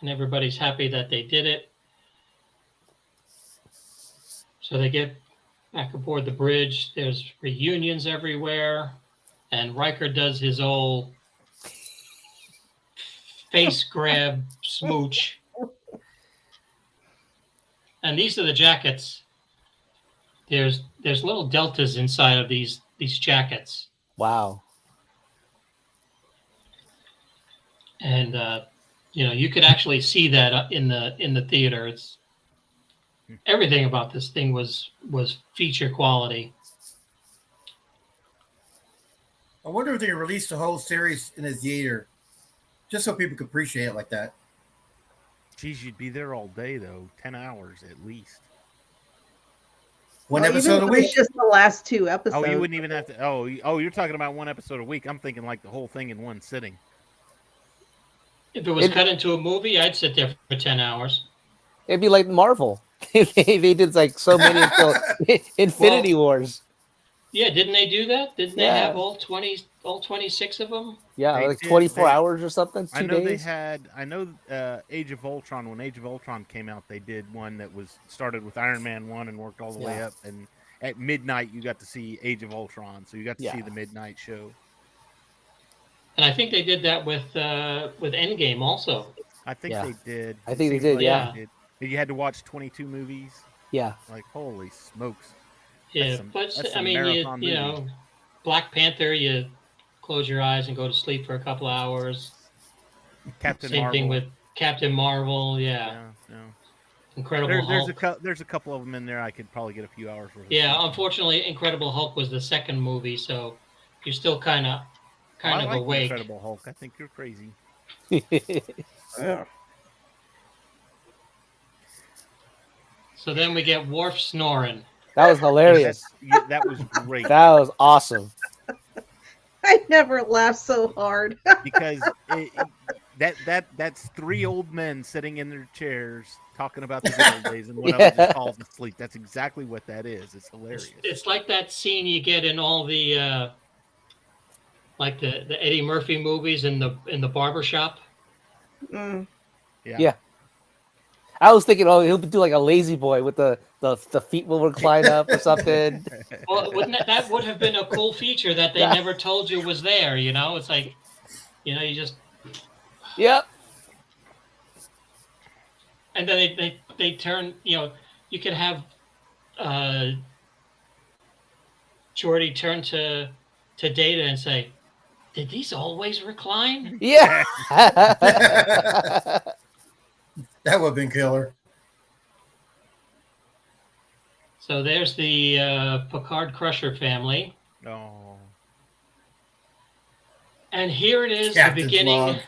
And everybody's happy that they did it. So they get back aboard the bridge. There's reunions everywhere. And Riker does his old face grab smooch. And these are the jackets. There's little deltas inside of these jackets. Wow. And you could actually see that in the theater. It's everything about this thing was feature quality. I wonder if they released the whole series in a theater, just so people could appreciate it like that. Geez, you'd be there all day though, 10 hours at least. One Well, episode a even if it's week. just the last two episodes. Oh, you wouldn't even have to. Oh, you're talking about one episode a week. I'm thinking like the whole thing in one sitting. If it was cut into a movie, I'd sit there for 10 hours. It'd be like Marvel. they did like so many until Infinity Wars. Yeah, didn't they do that? Didn't they Yeah. have all 26 of them? Yeah, They like did. 24 hours or something. 2 I know days. they had. I know Age of Ultron. When Age of Ultron came out, they did one that was started with Iron Man 1 and worked all the way Yeah. up. And at midnight, you got to see Age of Ultron. So you got to Yeah. see the midnight show. And I think they did that with Endgame also. I think Yeah. they did. I It think they seems did, like yeah. they did. You had to watch 22 movies. Yeah. Like, holy smokes. Yeah, some- but that's I some mean, marathon you movie. know, Black Panther, you close your eyes and go to sleep for a couple hours. Captain Same Marvel. thing with Captain Marvel. Yeah, Yeah, yeah. Incredible Hulk. There's a couple of them in there. I could probably get a few hours worth. Of Yeah, sleep. unfortunately, Incredible Hulk was the second movie, so you're still kind of I like the awake. Incredible Hulk. I think you're crazy. Yeah. So then we get Worf snoring. That was hilarious. That was great That was awesome. I never laughed so hard. because that's three old men sitting in their chairs talking about the good old days, and one of them just falls asleep. That's exactly what that is. It's hilarious. It's like that scene you get in all the like the Eddie Murphy movies in the barbershop. Mm. Yeah. I was thinking, oh, he'll do like a lazy boy with the feet will recline up or something. Well, wouldn't that would have been a cool feature that they never told you was there, you know? It's like, you know, you just... Yep. And then they turn, you know, you could have Geordi turn to Data and say, did these always recline? Yeah. That would have been killer. So there's the Picard Crusher family. Oh. And here it is, Captain's log.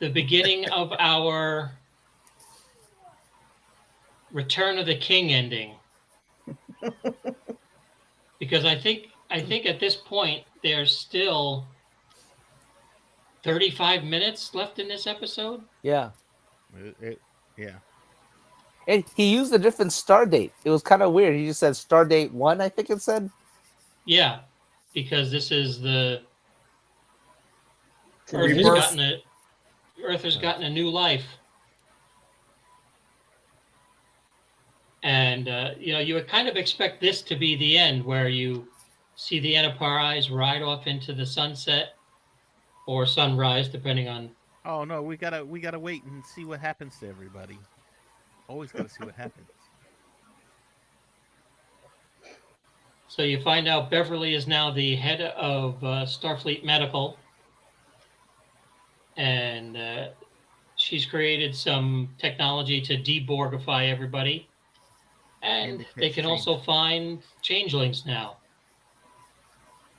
the beginning of our Return of the King ending. Because I think at this point there's still 35 minutes left in this episode. Yeah. Yeah. And he used a different star date. It was kind of weird. He just said star date 1, I think it said. Yeah, because this is the Earth Rebirth. has gotten a new life. And you know, you would kind of expect this to be the end, where you see the Enterprise ride off into the sunset or sunrise, depending on. Oh no, we gotta wait and see what happens to everybody. Always gotta see what happens. So you find out Beverly is now the head of Starfleet Medical, and she's created some technology to deborgify everybody. And they can also find changelings now.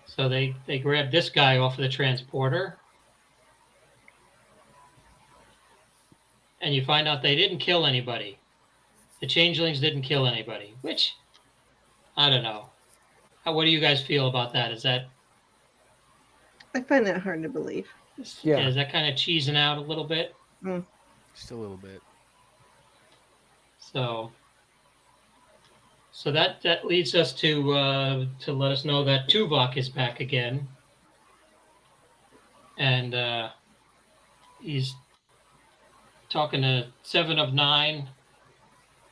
So they grabbed this guy off of the transporter. And you find out they didn't kill anybody. The changelings didn't kill anybody, which, I don't know. What do you guys feel about that? Is that... I find that hard to believe. Yeah. Is that kind of cheesing out a little bit? Mm. Just a little bit. So that leads us to let us know that Tuvok is back again, and he's talking to 7 of 9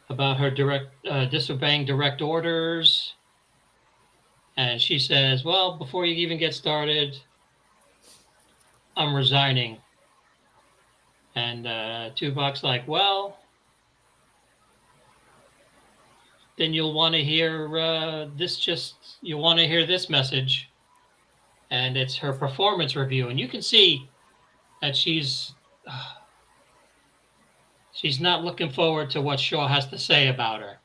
about her disobeying direct orders, and she says, "Well, before you even get started, I'm resigning." And Tuvok's like, "Well, then you'll want to hear you'll want to hear this message." And it's her performance review, and you can see that she's not looking forward to what Shaw has to say about her.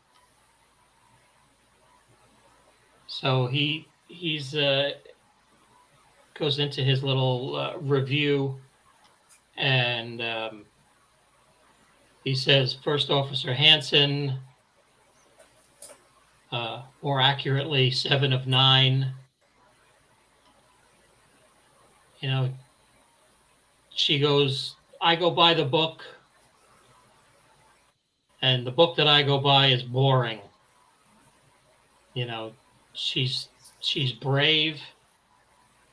So he's goes into his little review, and he says, First Officer Hansen, more accurately, 7 of 9. You know, she goes, I go by the book, and the book that I go by is boring. You know, she's she's brave,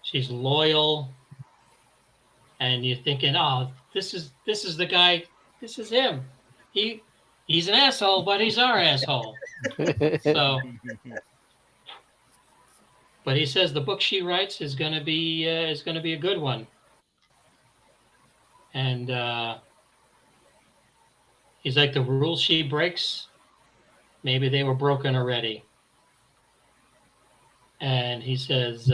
she's loyal, and you're thinking, oh, this is the guy, this is him. He's an asshole, but he's our asshole. So, but he says the book she writes is going to be a good one, and he's like, the rules she breaks, maybe they were broken already. And he says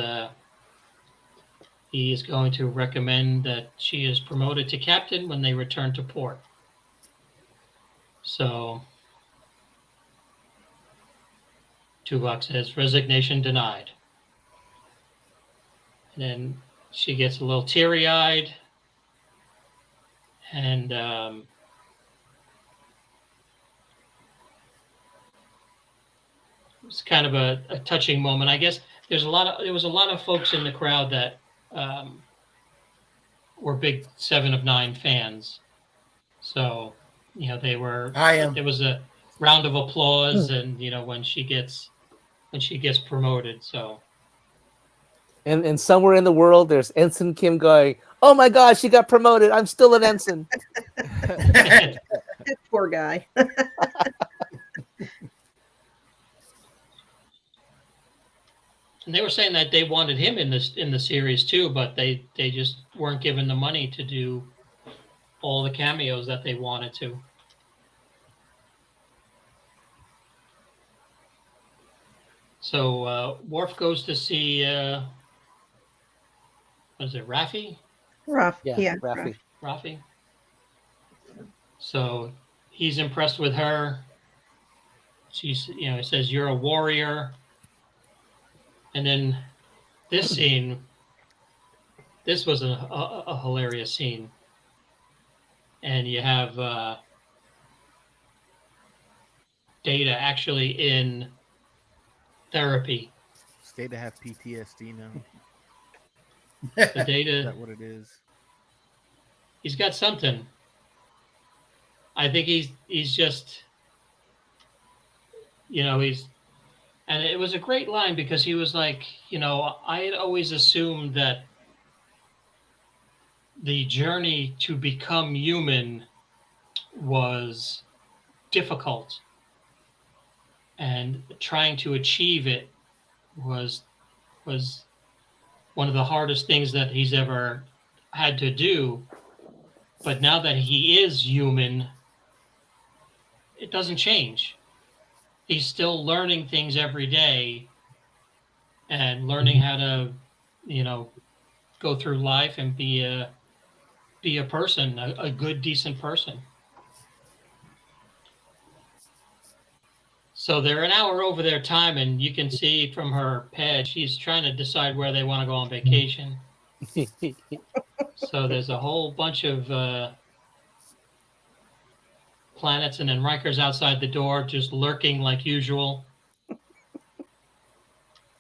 he is going to recommend that she is promoted to captain when they return to port. So Tuvok says, resignation denied. And then she gets a little teary-eyed, and it's kind of a touching moment. I guess there was a lot of folks in the crowd that were big 7 of 9 fans. So, they were. I am. There was a round of applause, and when she gets promoted. So. And somewhere in the world, there's Ensign Kim going, "Oh my God, she got promoted! I'm still an ensign." Poor guy. And they were saying that they wanted him in the series too, but they just weren't given the money to do all the cameos that they wanted to. So Worf goes to see what is it, Raffi? Yeah, Raffi. So he's impressed with her. She's, he says, "You're a warrior." And then this scene, this was a hilarious scene. And you have Data actually in therapy. Does Data have PTSD now? The Data, Is that what it is? He's got something. I think he's just, and it was a great line because he was like, I had always assumed that the journey to become human was difficult, and trying to achieve it was one of the hardest things that he's ever had to do. But now that he is human, it doesn't change. He's still learning things every day and learning how to, go through life and be a person, a good, decent person. So they're an hour over their time, and you can see from her pad, she's trying to decide where they want to go on vacation. So there's a whole bunch of planets, and then Riker's outside the door, just lurking like usual.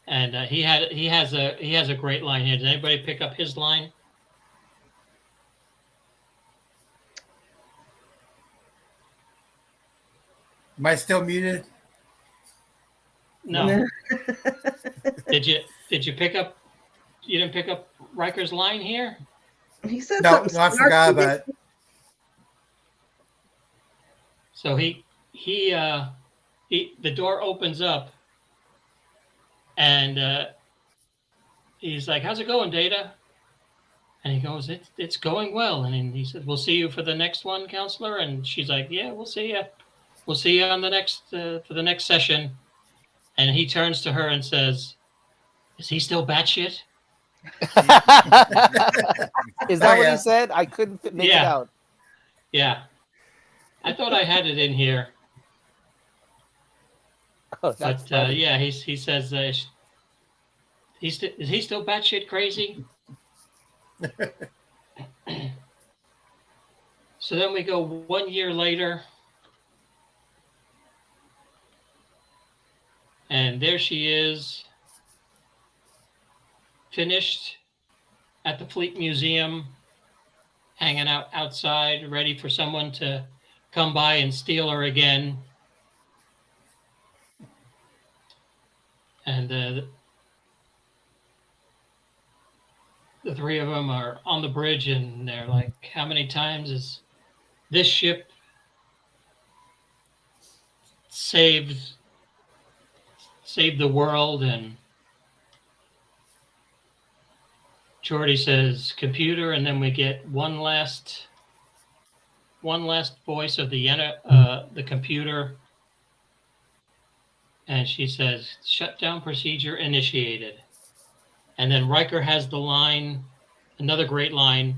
And he has a great line here. Did anybody pick up his line? Am I still muted? No. Did you pick up? You didn't pick up Riker's line here? He said No, something. I forgot about it. So the door opens up, and he's like, "How's it going, Data?" And he goes, "It's going well." And he said, "We'll see you for the next one, counselor." And she's like, "Yeah, we'll see you. We'll see you on the next for the next session." And he turns to her and says, "Is he still batshit?" Is that what yeah. he said? I couldn't make it out. Yeah. I thought I had it in here. Oh, that's But funny. yeah, he says, is he still batshit crazy? So then we go 1 year later, and there she is, finished at the Fleet Museum, hanging out outside, ready for someone to come by and steal her again. And the three of them are on the bridge, and they're like, how many times is this ship saved the world? And Geordi says computer, and then we get one last voice of the computer, and she says shutdown procedure initiated. And then Riker has the line, another great line.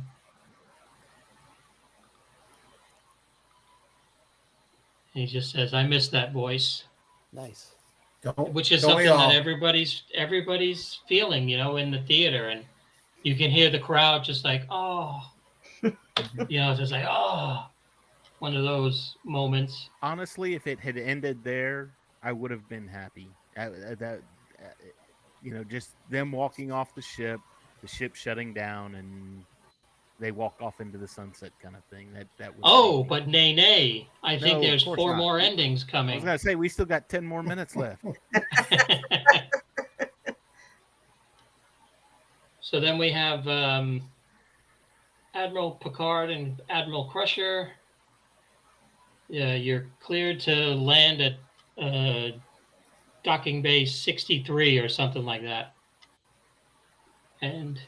And he just says, I miss that voice. Nice. Which is Don't something we all? that everybody's feeling, in the theater. And you can hear the crowd just like, oh, just like, oh, one of those moments. Honestly, if it had ended there, I would have been happy. Just them walking off the ship shutting down, and they walk off into the sunset kind of thing. That would. Oh, but nay. I think No, there's of course 4 not. more endings I coming. was gonna say we still got 10 more minutes left. So then we have Admiral Picard and Admiral Crusher. Yeah, you're cleared to land at docking bay 63 or something like that. And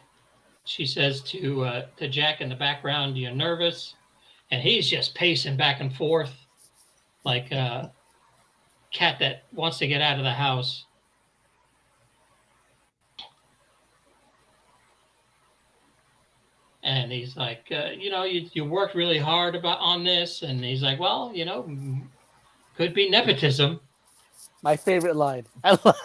she says to Jack in the background, you're nervous. And he's just pacing back and forth like a cat that wants to get out of the house. And he's like, you worked really hard on this. And he's like, well, could be nepotism. My favorite line. I love.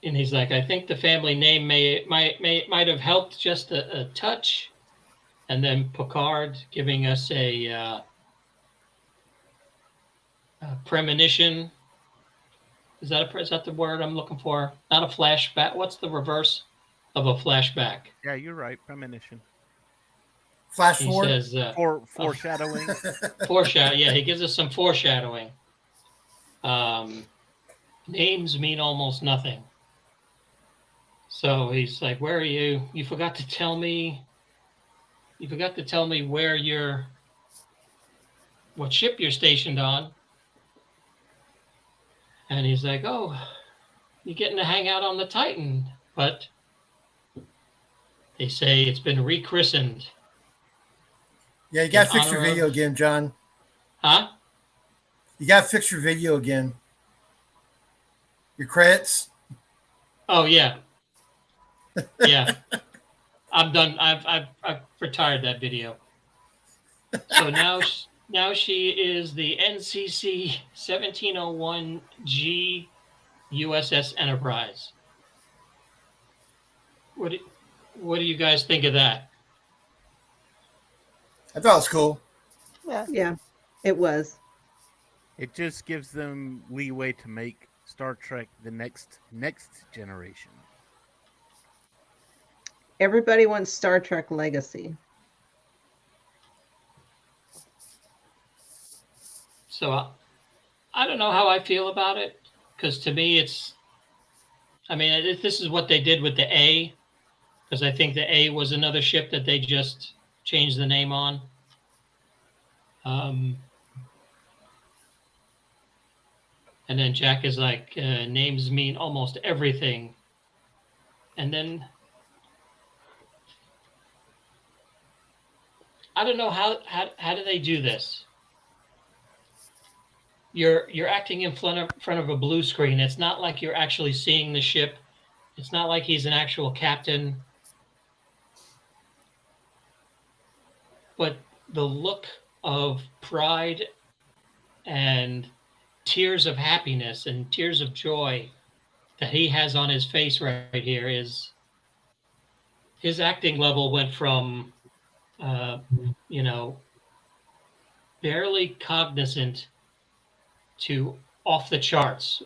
And he's like, I think the family name might have helped just a touch. And then Picard giving us a premonition. Is that the word I'm looking for? Not a flashback. What's the reverse of a flashback? Yeah, you're right. Premonition. Flash He forward. says Foreshadowing. foreshadow. Yeah, he gives us some foreshadowing. Names mean almost nothing. So he's like, where are you? You forgot to tell me what ship you're stationed on. And he's like, oh, you're getting to hang out on the Titan. But they say it's been rechristened. Yeah, you got to In fix your honor video of- again, John. Huh? You got to fix your video again. Your credits. Oh, yeah. Yeah. I'm done. I've retired that video. So now she is the NCC 1701G USS Enterprise. What do you guys think of that? I thought it was cool. Yeah, it was. It just gives them leeway to make Star Trek the next generation. Everybody wants Star Trek Legacy. So I don't know how I feel about it, because to me this is what they did with the A, because I think the A was another ship that they just changed the name on. And then Jack is like, names mean almost everything. And then I don't know how do they do this? You're acting in front of a blue screen. It's not like you're actually seeing the ship. It's not like he's an actual captain. But the look of pride and tears of happiness and tears of joy that he has on his face right here is his acting level went from barely cognizant to off the charts.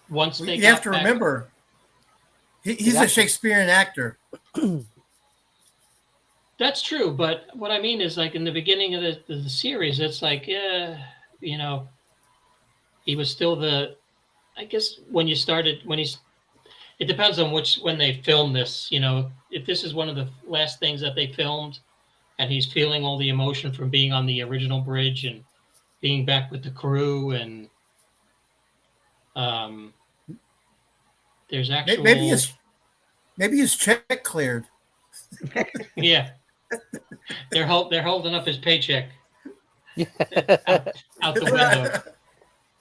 Once they You have to remember, he's a Shakespearean actor. That's true, but what I mean is, like, in the beginning of the series, it's like, he was still I guess when you started, it depends on when they filmed this. You know, if this is one of the last things that they filmed, and he's feeling all the emotion from being on the original bridge and being back with the crew, and there's actual maybe his check cleared. yeah, they're holding up his paycheck out the window.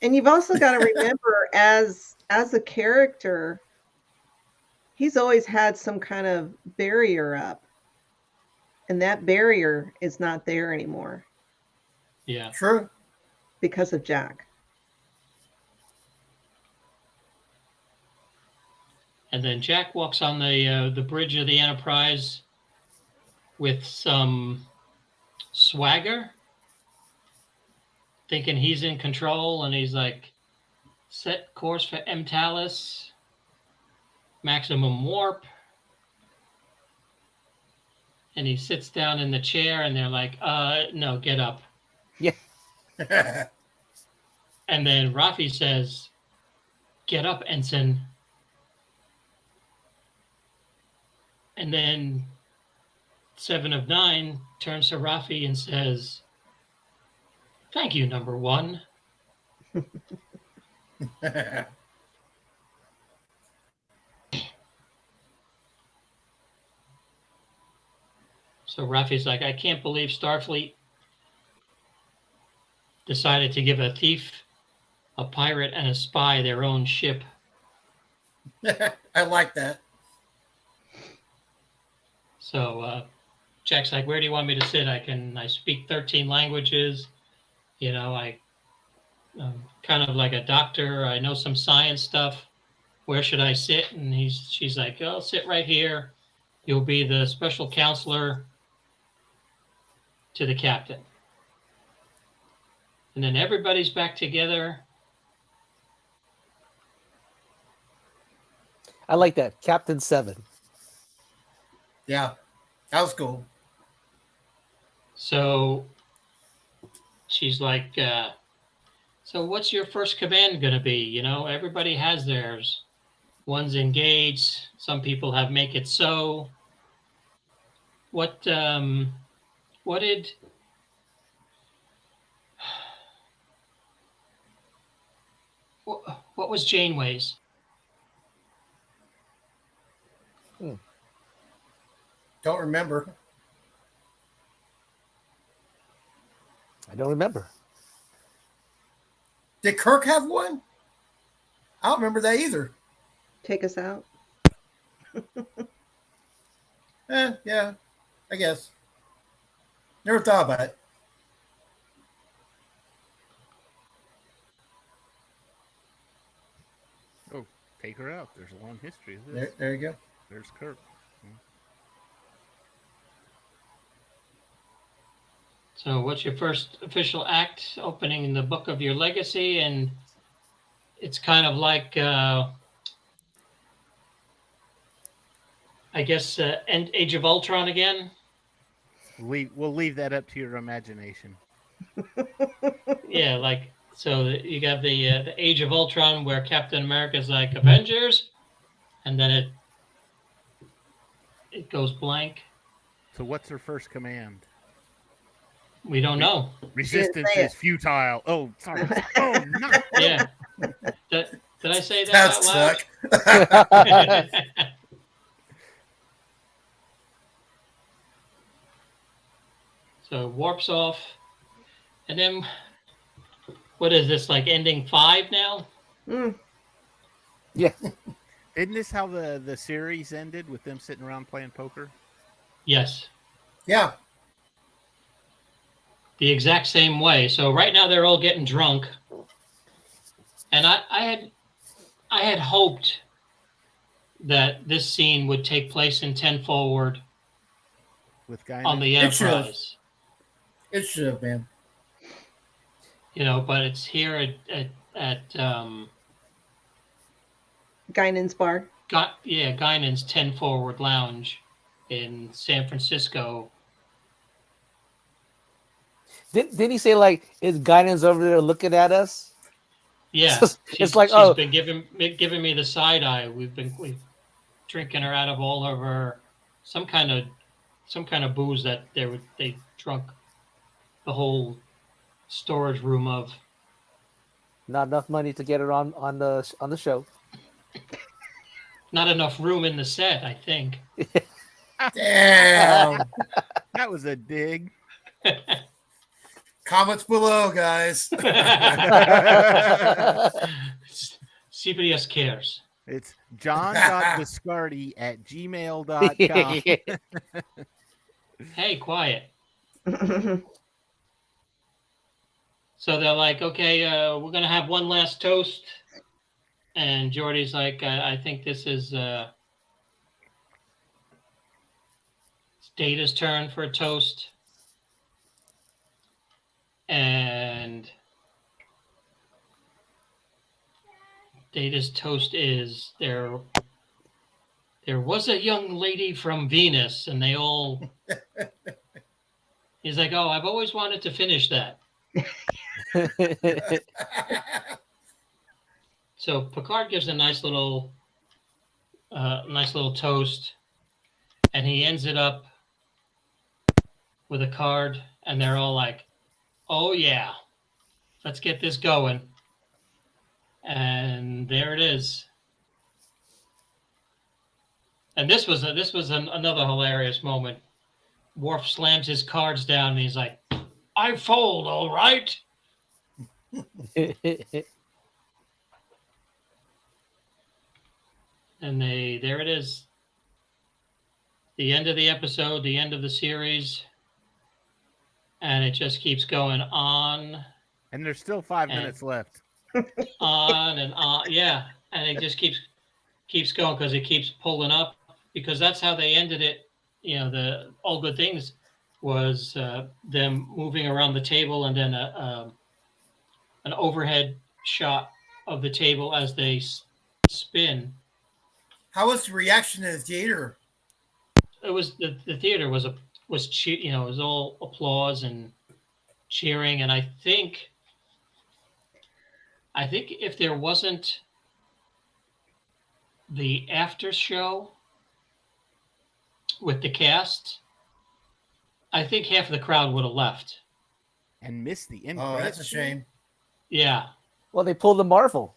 And you've also got to remember, as a character, he's always had some kind of barrier up, and that barrier is not there anymore. Yeah, True. Because of Jack. and then Jack walks on the bridge of the Enterprise with some swagger, thinking he's in control, and he's like, set course for Mtalis, maximum warp. And he sits down in the chair, and they're like, no, get up. Yeah. And then Rafi says, get up, Ensign. And then 7 of 9 turns to Rafi and says, thank you, number 1. So Rafi's like, I can't believe Starfleet decided to give a thief, a pirate, and a spy their own ship. I like that. So Jack's like, where do you want me to sit? I speak 13 languages. You know, I'm kind of like a doctor. I know some science stuff. Where should I sit? And she's like, oh, sit right here. You'll be the special counselor to the captain. And then everybody's back together. I like that. Captain 7. Yeah, that was cool. So she's like, so what's your first command going to be? You know, everybody has theirs. One's engaged. Some people have make it so. What was Janeway's? Don't remember. I don't remember. Did Kirk have one? I don't remember that either. Take us out. Yeah, I guess. Never thought about it. Oh, take her out. There's a long history of this. There you go. There's Kirk. So what's your first official act? Opening the book of your legacy, and it's kind of like, I guess, Age of Ultron again. We'll leave that up to your imagination. Yeah, like, so you got the Age of Ultron where Captain America's like, Avengers, and then it goes blank. So what's her first command? We don't know. Resistance is futile. Oh, sorry. Oh, no. Yeah. Did I say that out That loud? suck. So warps off. And then, what is this, like ending 5 now? Yeah. Isn't this how the series ended, with them sitting around playing poker? Yes. Yeah. The exact same way. So right now they're all getting drunk. And I had hoped that this scene would take place in 10 Forward With Guy on the It should. Enterprise. It should have been. You know, but it's here at Guinan's bar. Guinan's 10 Forward Lounge in San Francisco. Didn't he say, like, is Guidance over there looking at us? Yeah, It's like, she's been giving me the side eye. We've drinking her out of all of her some kind of booze that they drunk the whole storage room of. not enough money to get her on the show. Not enough room in the set, I think. Damn. That was a dig. Comments below, guys. CBS cares. It's john.viscardi@gmail.com. Hey, quiet. So they're like, okay, we're going to have one last toast. And Geordi's like, I think this is it's Data's turn for a toast. And Data's toast is there was a young lady from Venus, and they all he's like, oh, I've always wanted to finish that. So Picard gives a nice little toast, and he ends it up with a card, and they're all like, oh yeah, let's get this going. And there it is. And this was another hilarious moment. Worf slams his cards down, and he's like, I fold, all right. And there it is. The end of the episode, the end of the series. And it just keeps going on. And there's still 5 minutes left. On and on. Yeah. And it just keeps going because it keeps pulling up, because that's how they ended it. You know, the All Good Things was them moving around the table, and then an overhead shot of the table as they spin. How was the reaction in the theater? It was the theater was it was all applause and cheering, and I think if there wasn't the after show with the cast, I think half of the crowd would have left And missed the end. Oh, that's a shame. Yeah. Well, they pulled the Marvel.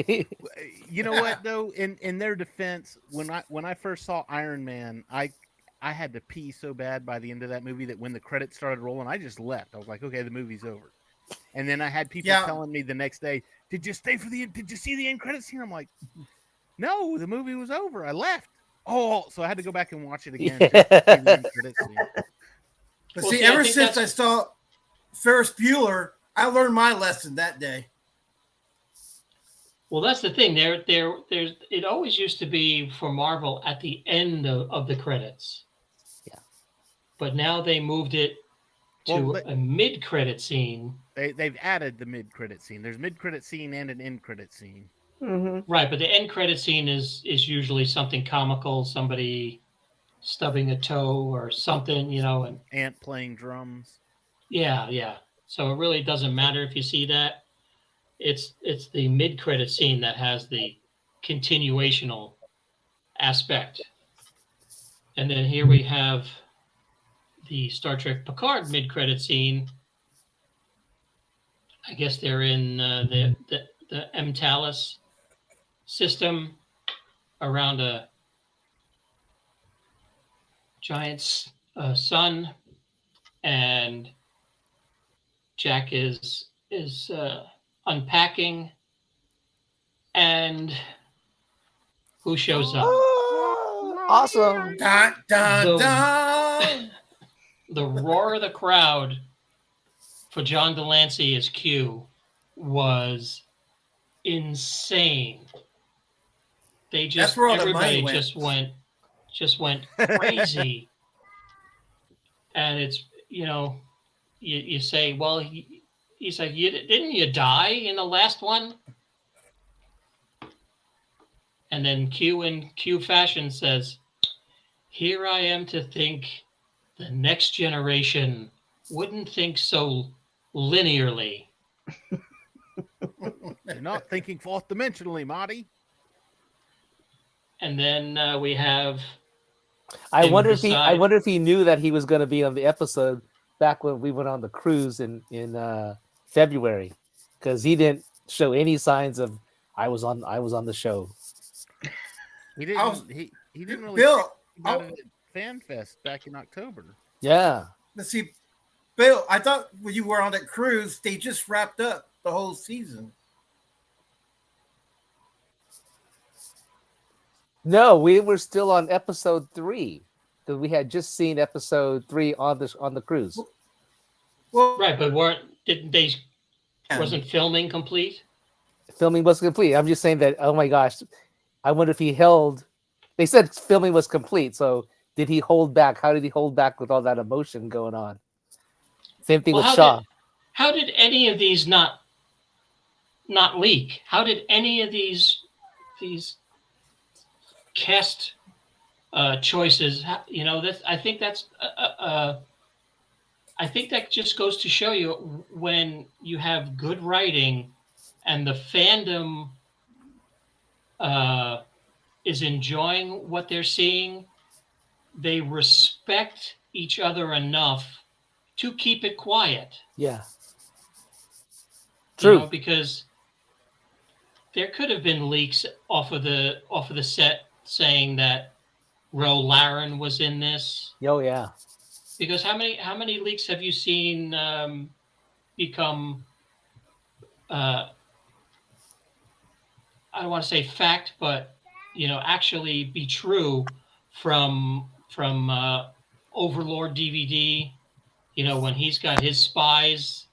You know what though? In their defense, when I first saw Iron Man, I had to pee so bad by the end of that movie that when the credits started rolling, I just left. I was like, okay, the movie's over. And then I had people telling me the next day, did you see the end credits scene? I'm like, no, the movie was over. I left. Oh, so I had to go back and watch it again. Yeah. To see the end credits scene. But Well, see, see, I ever think since I saw Ferris Bueller, I learned my lesson that day. Well, that's the thing. There's it always used to be for Marvel at the end of the credits. Yeah. But now they moved it to a mid-credit scene. They've added the mid-credit scene. There's mid-credit scene and an end-credit scene. Mm-hmm. Right, but the end credit scene is usually something comical, somebody stubbing a toe or something, and Ant playing drums. yeah. So it really doesn't matter if you see that. It's the mid-credit scene that has the continuational aspect. And then here we have the Star Trek Picard mid-credit scene. I guess they're in the Mtalis system around a giant sun, and Jack is unpacking, and who shows up? Oh, awesome. Dun, dun, dun. The roar of the crowd for John Delancey as Q was insane. That's where all the money everybody just went crazy. And it's, you say, well, he's like, didn't you die in the last one? And then Q in Q fashion says, here I am to think the next generation wouldn't think so linearly. You're not thinking fourth dimensionally, Marty. And then we have. I And wonder beside- if he knew that he was going to be on the episode back when we went on the cruise in February, because he didn't show any signs of I was on the show. He didn't. I was- he didn't really Bill, talk about it at Fan Fest back in October. Yeah. let's see, Bill, I thought when you were on that cruise, they just wrapped up the whole season. No, we were still on episode 3 because we had just seen episode 3 on the cruise. Well, Right, but didn't they? Wasn't filming complete? Filming was complete. I'm just saying that. Oh my gosh, I wonder if he held. They said filming was complete, so did he hold back? How did he hold back with all that emotion going on? Same thing with Shaw. How did any of these not leak? How did any of these cast choices? I think that just goes to show you when you have good writing and the fandom is enjoying what they're seeing, they respect each other enough to keep it quiet. Yeah. You True. know, because there could have been leaks off of the set saying that Ro Laren was in this. Oh yeah. Because how many leaks have you seen become? I don't want to say fact, but actually be true from Overlord DVD. When he's got his spies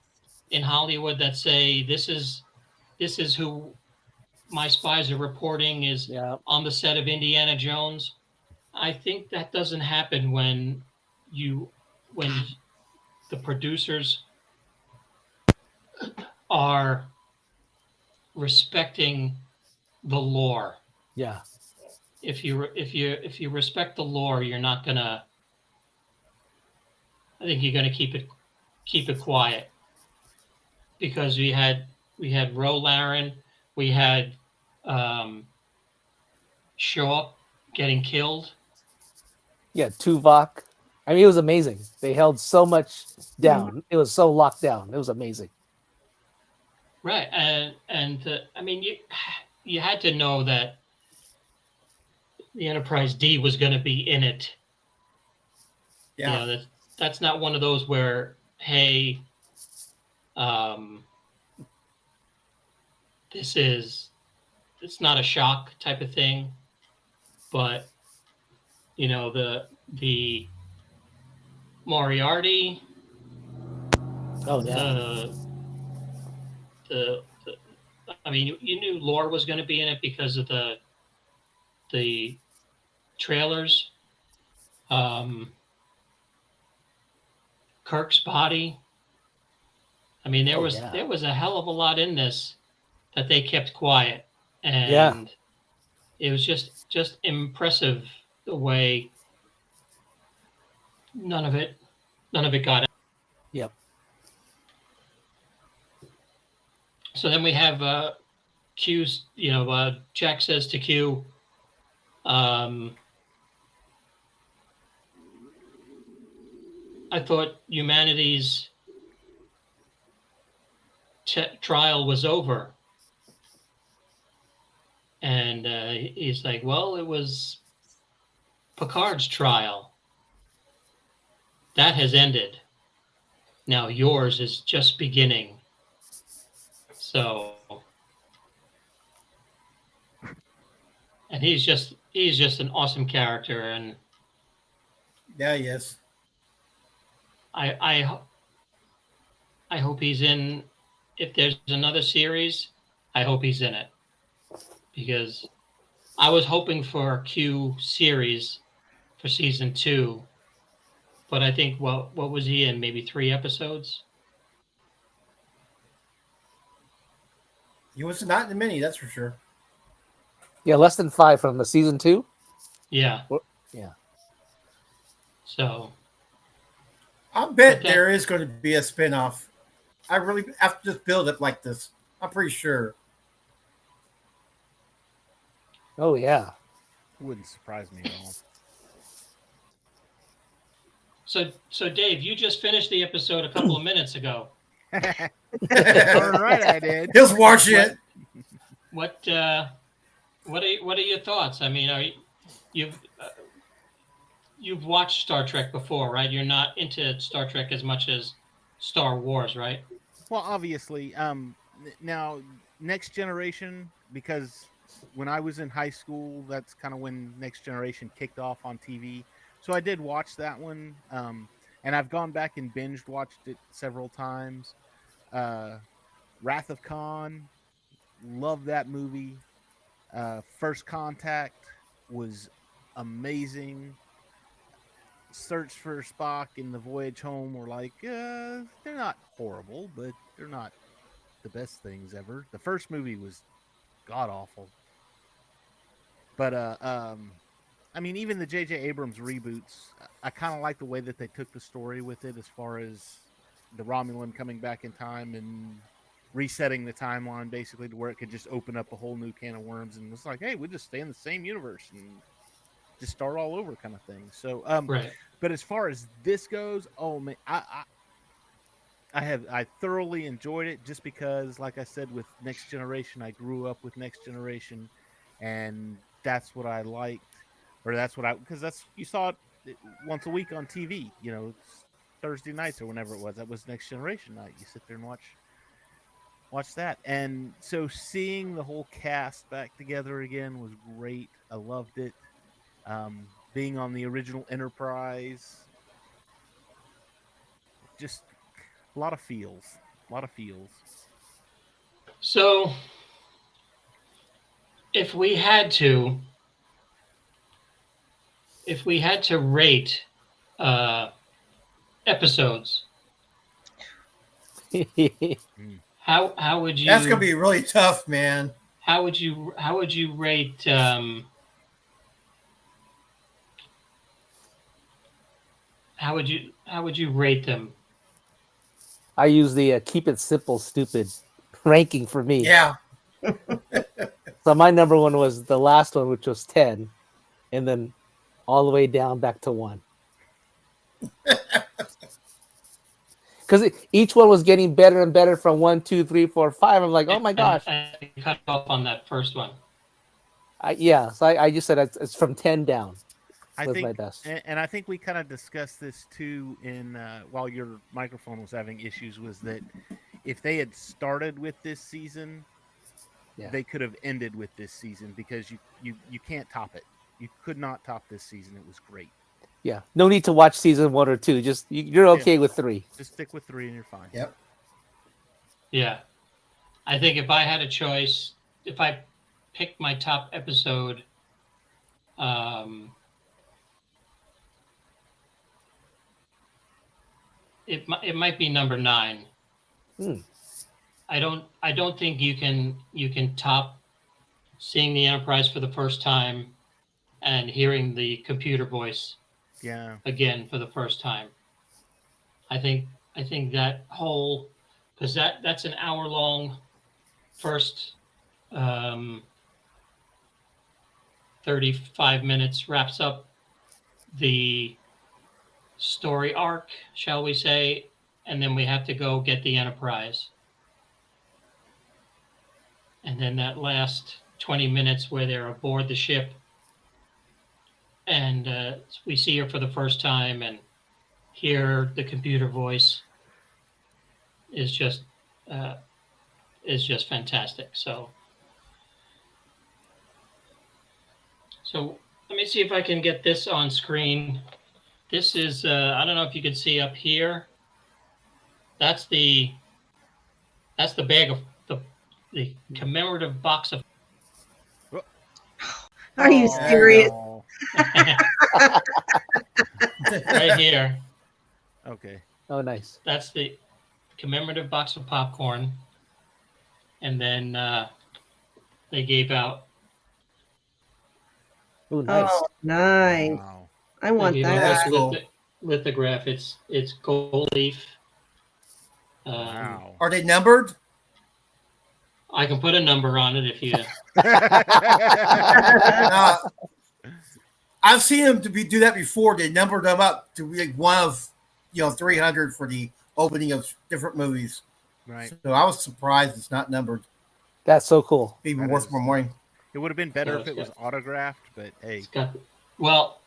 in Hollywood that say this is who my spies are reporting is on the set of Indiana Jones. I think that doesn't happen when the producers are respecting the lore. Yeah. If you respect the lore, you're not gonna. I think you're gonna keep it quiet, because we had Ro Laren, we had Shaw getting killed. Yeah, Tuvok. I mean, it was amazing. They held so much down. It was so locked down. It was amazing. Right, and I mean, you had to know that the Enterprise D was going to be in it. yeah. That's not one of those where, hey, it's not a shock type of thing, but the Moriarty. Oh yeah. I mean, you knew Lore was going to be in it because of the trailers. Kirk's body. I mean, there was a hell of a lot in this that they kept quiet, and it was just impressive the way none of it got out. Yep. So then we have Q's, Jack says to Q, I thought humanity's trial was over. And he's like, well, it was Picard's trial. That has ended. Now yours is just beginning. So, and he's just an awesome character, and Yeah, yes. I hope he's in. If there's another series, I hope he's in it, because I was hoping for a Q series for season 2, but I think what was he in? Maybe 3 episodes. He was not in the mini, that's for sure. Yeah, less than 5 from the season 2. Yeah. Yeah. So I bet there is going to be a spinoff. I really, after this build up like this, I'm pretty sure. Oh yeah. Wouldn't surprise me at all. So Dave, you just finished the episode a couple of minutes ago. All right, I did. He was watching it. What are your thoughts? I mean, you've watched Star Trek before, right? You're not into Star Trek as much as Star Wars, right? Well, obviously, now Next Generation, because when I was in high school, that's kind of when Next Generation kicked off on TV. So I did watch that one, and I've gone back and binged watched it several times. Wrath of Khan, love that movie. First Contact was amazing. Search for Spock and The Voyage Home were like, they're not horrible, but they're not the best things ever. The first movie was god awful. But I mean, even the J.J. Abrams reboots, I kind of like the way that they took the story with it, as far as the Romulan coming back in time and resetting the timeline, basically, to where it could just open up a whole new can of worms. And it's like, hey, we just stay in the same universe and just start all over, kind of thing. So, Right. But as far as this goes, oh man, I thoroughly enjoyed it, just because, like I said, with Next Generation, I grew up with Next Generation, and that's what I liked, or because you saw it once a week on TV, Thursday nights or whenever it was. That was Next Generation night. You sit there and watch that. And so seeing the whole cast back together again was great. I loved it. Being on the original Enterprise, just a lot of feels. So, if we had to rate episodes, how would you? That's gonna be really tough, man. How would you rate? How would you rate them? I use the keep it simple, stupid ranking for me. Yeah. So my number one was the last one, which was 10, and then all the way down back to 1. Because each one was getting better and better from 1, 2, 3, 4, 5. I'm like, oh my gosh. And cut off on that first one. So I just said it's from 10 down. I was think, my best. and I think we kind of discussed this too in while your microphone was having issues, was that if they had started with this season, they could have ended with this season, because you can't top it. You could not top this season. It was great. Yeah, no need to watch season 1 or 2. Just you're okay with 3. Just stick with 3 and you're fine. Yep. Yeah, I think if I had a choice, if I picked my top episode, it might be number 9. I don't think you can top seeing the Enterprise for the first time and hearing the computer voice again for the first time. I think that whole, because that's an hour long first 35 minutes wraps up the story arc, shall we say, and then we have to go get the Enterprise. And then that last 20 minutes where they're aboard the ship and we see her for the first time and hear the computer voice is just fantastic. So let me see if I can get this on screen. This is I don't know if you can see up here. That's the bag of the commemorative box of. Are you serious? Right here. Okay. Oh, nice. That's the commemorative box of popcorn. And then they gave out. Oh, nice. Oh, nice. Wow. I want they gave out that. this lithograph. It's gold leaf. Wow. Are they numbered? I can put a number on it if you. Uh, I've seen them do that before. They numbered them up to be like one of 300 for the opening of different movies. Right. So I was surprised it's not numbered. That's so cool. Even That worth is- more money. It would have been better So if it it's was autographed, but hey, It's got, well,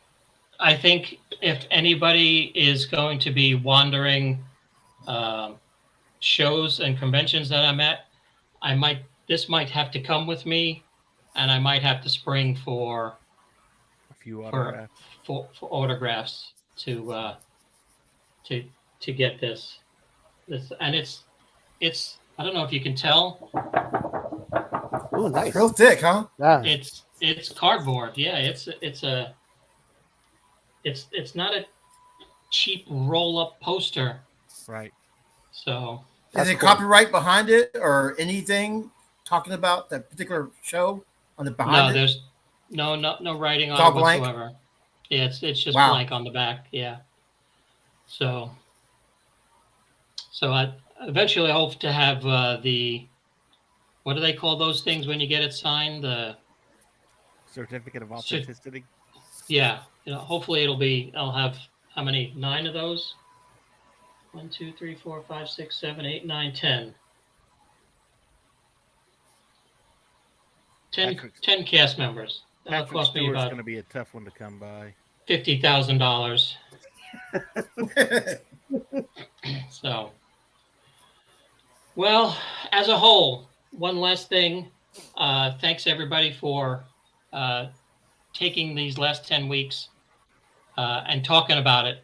I think if anybody is going to be wandering shows and conventions that I'm at, this might have to come with me, and I might have to spring for a few autographs. for autographs to get this. And it's I don't know if you can tell. Oh, nice. Real thick, huh? Yeah. It's cardboard. Yeah, it's not a cheap roll up poster. Right. So Is That's it cool. copyright behind it or anything talking about that particular show on the no, behind it? there's no writing on It's all it blank? whatsoever. Yeah, it's just Wow. blank on the back. Yeah. So I eventually hope to have the what do they call those things when you get it signed? The Certificate of authenticity. yeah, hopefully I'll have how many? 9 of those? 1, 2, 3, 4, 5, 6, 7, 8, 9, 10. 10, Patrick- 10 cast members. That'll Patrick cost me Stewart's about going to be a tough one to come by. $50,000. So, well, as a whole, one last thing. Thanks everybody for taking these last 10 weeks and talking about it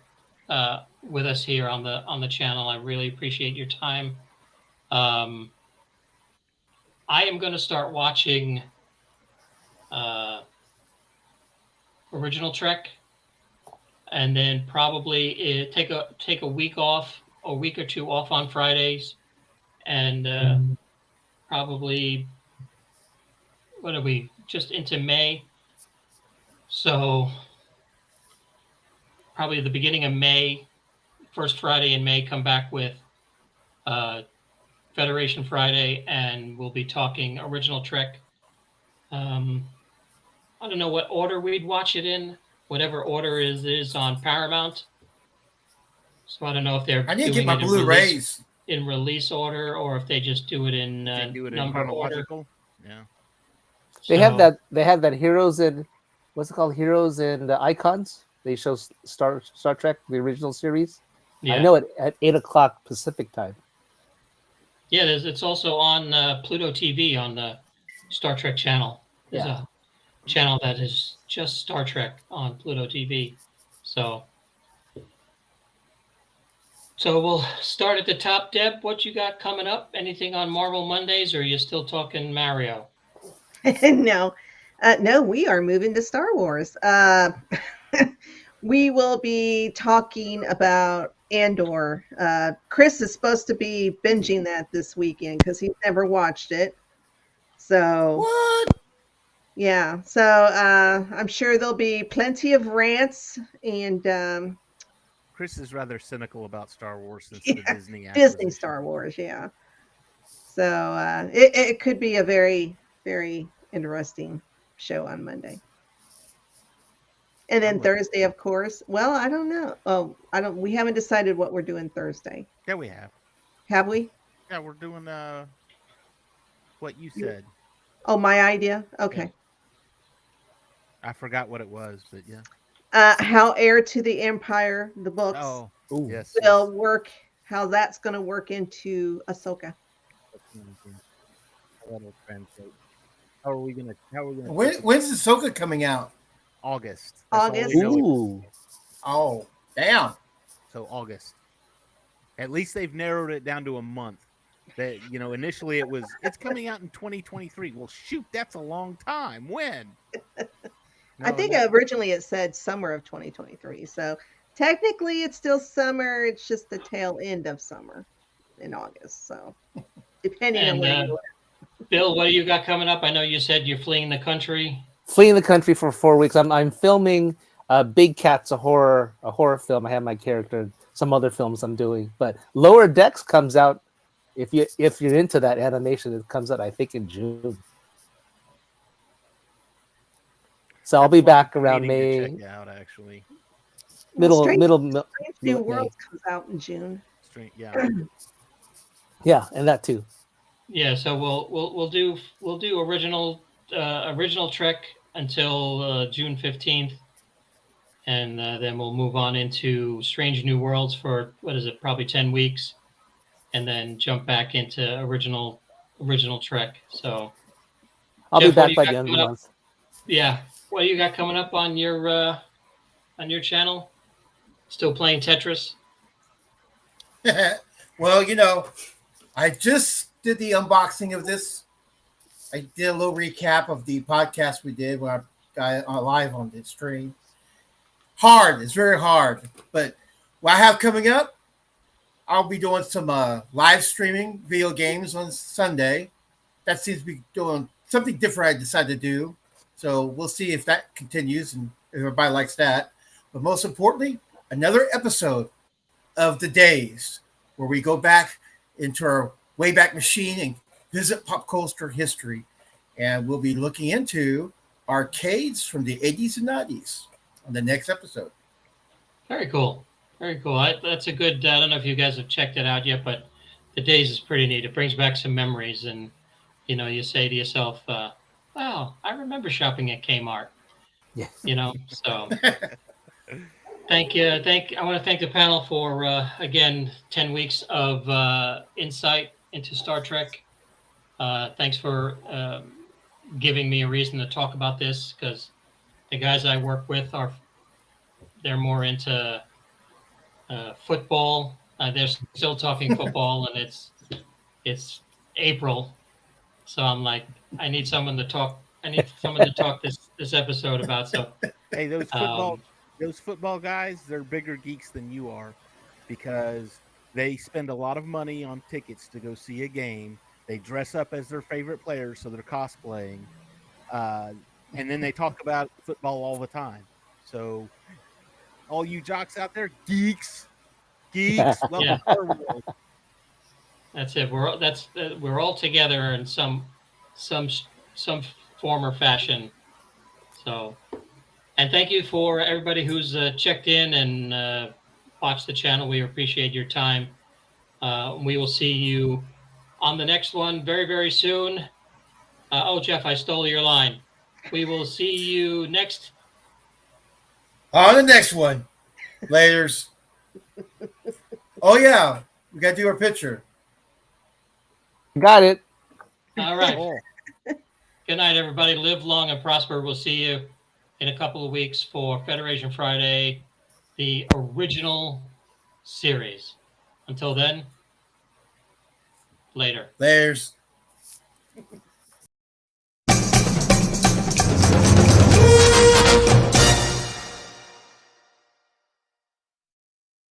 with us here on the channel. I really appreciate your time. I am going to start watching original Trek, and then probably take a week off, a week or two off on Fridays, and probably what are we just into May? So probably the beginning of May, first Friday in May, come back with Federation Friday, and we'll be talking original Trek. I don't know what order we'd watch it in, whatever order is on Paramount. So I don't know if they're I need to doing get my it in Blu-rays. release order, or if they just do it in They do it in number order. chronological. Yeah. They have So- that. They have that Heroes and what's it called? Heroes and Icons. They show Star Trek, the original series. Yeah. I know it at 8 o'clock Pacific time. Yeah, it's also on Pluto TV on the Star Trek channel. There's Yeah. a channel that is just Star Trek on Pluto TV. So we'll start at the top. Deb, what you got coming up? Anything on Marvel Mondays, or are you still talking Mario? No, we are moving to Star Wars. We will be talking about Andor. Chris is supposed to be binging that this weekend because he's never watched it. So What? yeah, so I'm sure there'll be plenty of rants and Chris is rather cynical about Star Wars since Yeah, the Disney Disney acquisition. Star Wars. Yeah, so it could be a very, very interesting show on Monday. And then I'm looking- Thursday, of course. Well, I don't know. Oh, we haven't decided what we're doing Thursday. Yeah, we have. Have we? Yeah, we're doing what you said. Oh, my idea. Okay. I forgot what it was, but yeah. How Heir to the Empire, the books, Oh, Ooh. yes. will work. How that's going to work into Ahsoka. How are we gonna? When's Ahsoka coming out? August. August. All we know. Ooh. Oh, damn. So August. At least they've narrowed it down to a month. That initially it's coming out in 2023. Well, shoot, that's a long time. When? I think originally it said summer of 2023. So technically it's still summer. It's just the tail end of summer in August. So depending on And where you live. Bill, what do you got coming up? I know you said you're fleeing the country. Fleeing the country for 4 weeks. I'm filming Big Cats, a horror film. I have my character, some other films I'm doing, but Lower Decks comes out If you're into that animation, it comes out I think in June. So I'll be That's what I'm back around meaning to May, check out, actually. middle Strange New May. Worlds comes out in June. Yeah. Yeah, and that too. Yeah, so we'll do original Trek until June 15th, and then we'll move on into Strange New Worlds for what is it, probably 10 weeks, and then jump back into original Trek. So I'll Jeff, be what do back you by got the end of coming the up? month. Yeah, what do you got coming up on your channel? Still playing Tetris? Well, you know, I just did the unboxing of this. I did a little recap of the podcast we did when I got live on the stream. Hard, it's very hard. But what I have coming up, I'll be doing some live streaming video games on Sunday. That seems to be doing something different I decided to do. So we'll see if that continues and if everybody likes that. But most importantly, another episode of The Days where we go back into our Wayback Machine and visit pop culture history. And we'll be looking into arcades from the 80s and 90s on the next episode. Very cool. Very cool. That's a good. I don't know if you guys have checked it out yet, but The Days is pretty neat. It brings back some memories, and you say to yourself, "Wow, I remember shopping at Kmart." Yeah. So thank you. I want to thank the panel for again 10 weeks of insight into Star Trek. Thanks for giving me a reason to talk about this, because the guys I work with they're more into football. They're still talking football, and it's April, so I'm like, I need someone to talk. I need someone to talk this episode about. So Hey, those football guys, they're bigger geeks than you are, because they spend a lot of money on tickets to go see a game. They dress up as their favorite players, so they're cosplaying, and then they talk about football all the time. So, all you jocks out there, geeks, welcome Yeah. to our world. that's it. We're all together in some form or fashion. So, and thank you for everybody who's checked in and watched the channel. We appreciate your time. We will see you on the next one very, very soon. Oh, Jeff, I stole your line. We will see you next. On the next one. Laters. Oh, yeah. We got to do our picture. Got it. All right. Oh. Good night, everybody. Live long and prosper. We'll see you in a couple of weeks for Federation Friday, the original series. Until then, later. Laters.